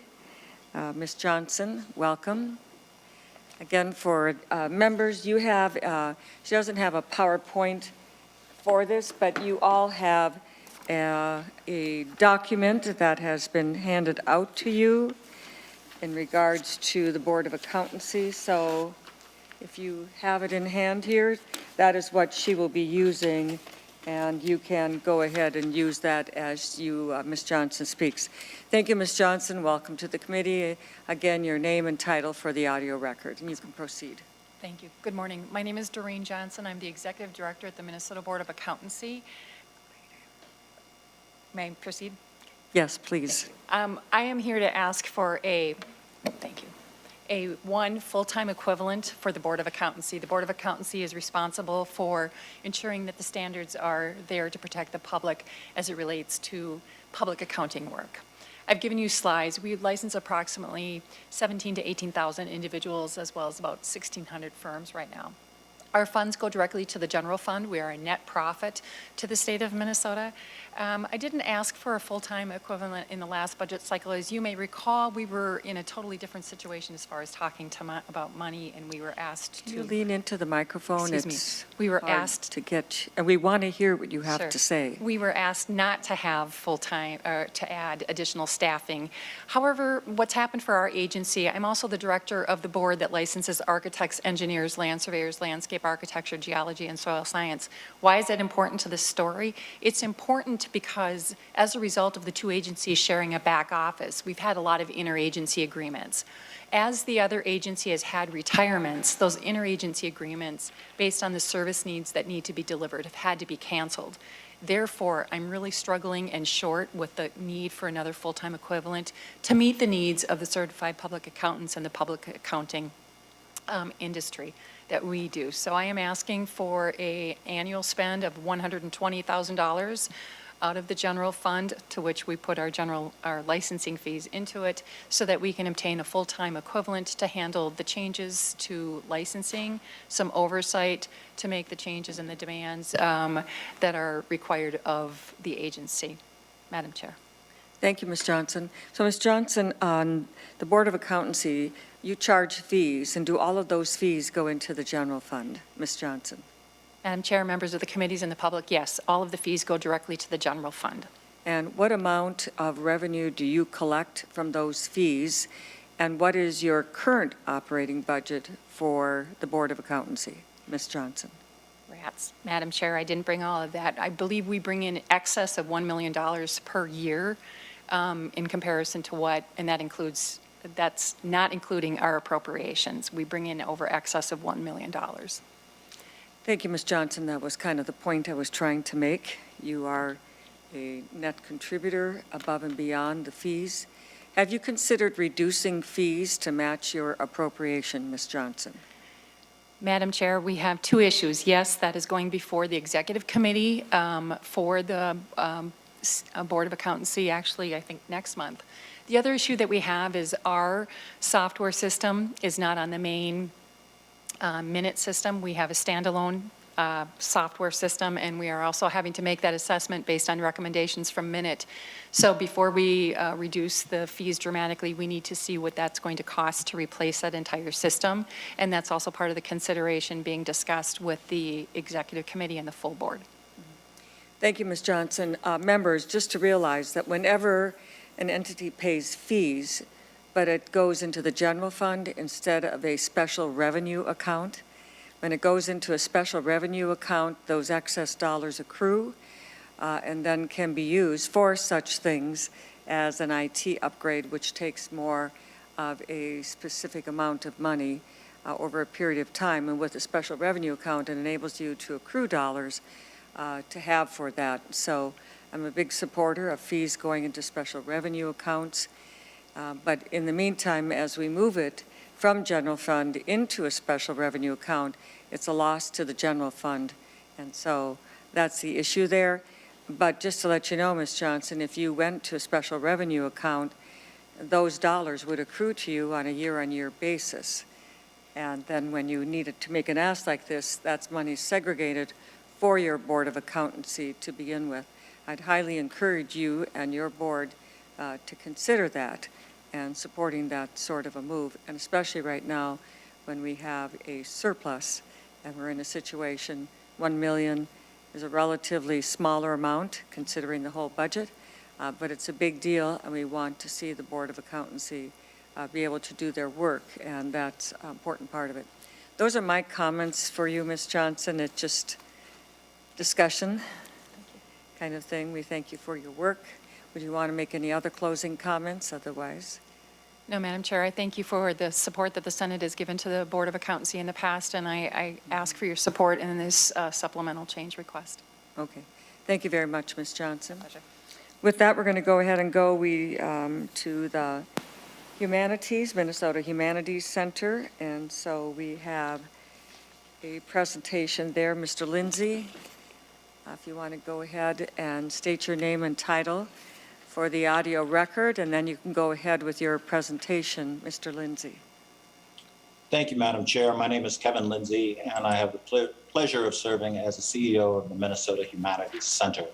Ms. Johnson, welcome. Again, for members, you have, she doesn't have a PowerPoint for this, but you all have a document that has been handed out to you in regards to the Board of Accountancy. So if you have it in hand here, that is what she will be using, and you can go ahead and use that as you, Ms. Johnson, speaks. Thank you, Ms. Johnson. Welcome to the committee. Again, your name and title for the audio record, and you can proceed. Thank you. Good morning. My name is Doreen Johnson. I'm the Executive Director at the Minnesota Board of Accountancy. May I proceed? Yes, please. I am here to ask for a one full-time equivalent for the Board of Accountancy. The Board of Accountancy is responsible for ensuring that the standards are there to protect the public as it relates to public accounting work. I've given you slides. We license approximately 17 to 18,000 individuals, as well as about 1,600 firms right now. Our funds go directly to the general fund. We are a net profit to the state of Minnesota. I didn't ask for a full-time equivalent in the last budget cycle. As you may recall, we were in a totally different situation as far as talking about money, and we were asked Can you to lean into the microphone? Excuse me. It's We were hard asked to get, and we want to hear what you have Sure. to say. We were asked not to have full-time, or to add additional staffing. However, what's happened for our agency, I'm also the director of the board that licenses architects, engineers, land surveyors, landscape architecture, geology, and soil science. Why is that important to this story? It's important because as a result of the two agencies sharing a back office, we've had a lot of interagency agreements. As the other agency has had retirements, those interagency agreements, based on the service needs that need to be delivered, have had to be canceled. Therefore, I'm really struggling and short with the need for another full-time equivalent to meet the needs of the certified public accountants and the public accounting industry that we do. So I am asking for an annual spend of $120,000 out of the general fund, to which we put our licensing fees into it, so that we can obtain a full-time equivalent to handle the changes to licensing, some oversight to make the changes in the demands that are required of the agency. Madam Chair. Thank you, Ms. Johnson. So, Ms. Johnson, on the Board of Accountancy, you charge fees, and do all of those fees go into the general fund? Ms. Johnson. Madam Chair, members of the committees and the public, yes, all of the fees go directly to the general fund. And what amount of revenue do you collect from those fees? And what is your current operating budget for the Board of Accountancy? Ms. Johnson. Rats. Madam Chair, I didn't bring all of that. I believe we bring in excess of $1 million per year in comparison to what, and that's not including our appropriations. We bring in over excess of $1 million. Thank you, Ms. Johnson. That was kind of the point I was trying to make. You are a net contributor above and beyond the fees. Have you considered reducing fees to match your appropriation, Ms. Johnson? Madam Chair, we have two issues. Yes, that is going before the Executive Committee for the Board of Accountancy, actually, I think next month. The other issue that we have is our software system is not on the main Minute system. We have a standalone software system, and we are also having to make that assessment based on recommendations from Minute. So before we reduce the fees dramatically, we need to see what that's going to cost to replace that entire system, and that's also part of the consideration being discussed with the Executive Committee and the full board. Thank you, Ms. Johnson. Members, just to realize that whenever an entity pays fees, but it goes into the general fund instead of a special revenue account. When it goes into a special revenue account, those excess dollars accrue and then can be used for such things as an IT upgrade, which takes more of a specific amount of money over a period of time. And with a special revenue account, it enables you to accrue dollars to have for that. So I'm a big supporter of fees going into special revenue accounts. But in the meantime, as we move it from general fund into a special revenue account, it's a loss to the general fund. And so that's the issue there. But just to let you know, Ms. Johnson, if you went to a special revenue account, those dollars would accrue to you on a year-on-year basis. And then when you needed to make an ask like this, that's money segregated for your Board of Accountancy to begin with. I'd highly encourage you and your board to consider that and supporting that sort of a move, and especially right now when we have a surplus and we're in a situation, 1 million is a relatively smaller amount considering the whole budget, but it's a big deal, and we want to see the Board of Accountancy be able to do their work, and that's an important part of it. Those are my comments for you, Ms. Johnson. It's just discussion kind of thing. We thank you for your work. Would you want to make any other closing comments otherwise? No, Madam Chair, I thank you for the support that the Senate has given to the Board of Accountancy in the past, and I ask for your support in this supplemental change request. Okay. Thank you very much, Ms. Johnson. Pleasure. With that, we're going to go ahead and go to the Humanities, Minnesota Humanities Center, and so we have a presentation there. Mr. Lindsay, if you want to go ahead and state your name and title for the audio record, and then you can go ahead with your presentation, Mr. Lindsay. Thank you, Madam Chair. My name is Kevin Lindsay, and I have the pleasure of serving as the CEO of the Minnesota Humanities Center.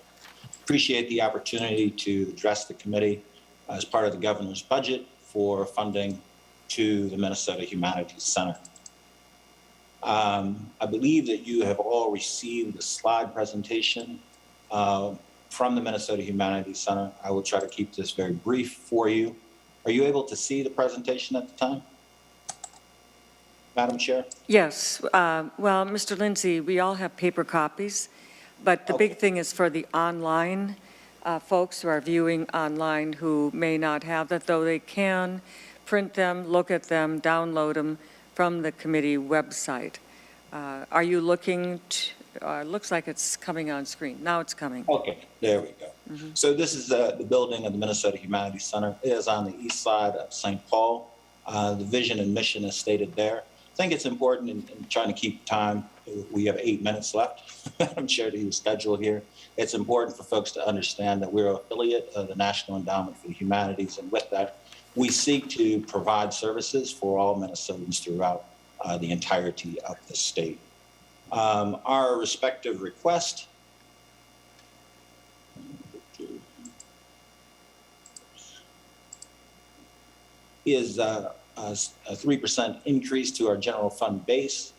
Appreciate the opportunity to address the committee as part of the governor's budget for funding to the Minnesota Humanities Center. I believe that you have all received the slide presentation from the Minnesota Humanities Center. I will try to keep this very brief for you. Are you able to see the presentation at the time, Madam Chair? Yes. Well, Mr. Lindsay, we all have paper copies, but the big thing is for the online folks who are viewing online who may not have that, though they can print them, look at them, download them from the committee website. Are you looking to, looks like it's coming on screen. Now it's coming. Okay, there we go. So this is the building of the Minnesota Humanities Center. It is on the east side of St. Paul. The vision and mission is stated there. I think it's important in trying to keep time. We have 8 minutes left, Madam Chair, to your schedule here. It's important for folks to understand that we're an affiliate of the National Endowment for the Humanities, and with that, we seek to provide services for all Minnesotans throughout the entirety of the state. Our respective request is a 3% increase to our general fund base.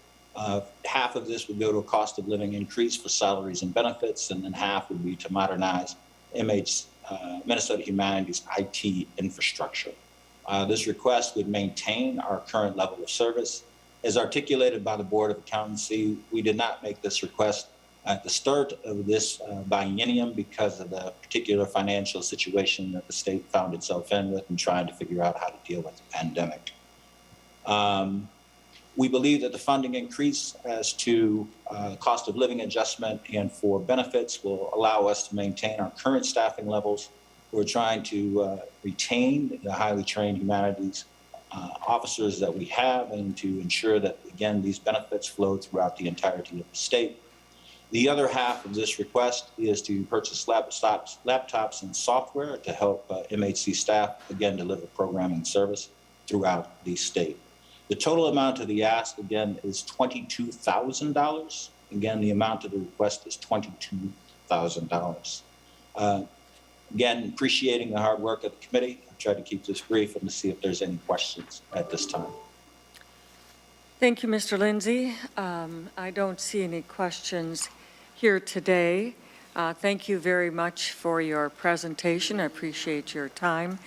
Half of this would go to a cost of living increase for salaries and benefits, and then half would be to modernize Minnesota Humanities IT infrastructure. This request would maintain our current level of service. As articulated by the Board of Accountancy, we did not make this request at the start of this biennium because of the particular financial situation that the state found itself in with and trying to figure out how to deal with the pandemic. We believe that the funding increase as to cost of living adjustment and for benefits will allow us to maintain our current staffing levels. We're trying to retain the highly trained humanities officers that we have and to ensure that, again, these benefits flow throughout the entirety of the state. The other half of this request is to purchase laptops and software to help MHC staff, again, deliver programming service throughout the state. The total amount of the ask, again, is $22,000. Again, the amount of the request is $22,000. Again, appreciating the hard work of the committee. I'll try to keep this brief and to see if there's any questions at this time. Thank you, Mr. Lindsay. I don't see any questions here today. Thank you very much for your presentation. I appreciate your time.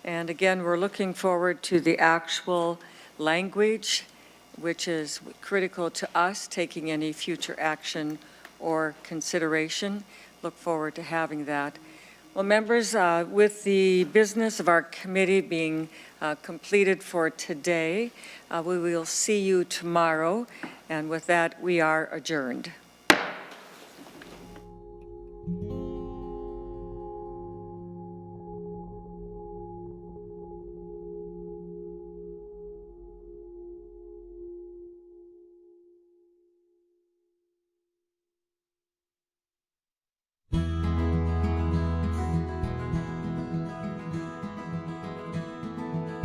And again, we're looking forward to the actual language, which is critical to us taking any future action or consideration. Look forward to having that. Well, members, with the business of our committee being completed for today, we will see you tomorrow. And with that, we are adjourned.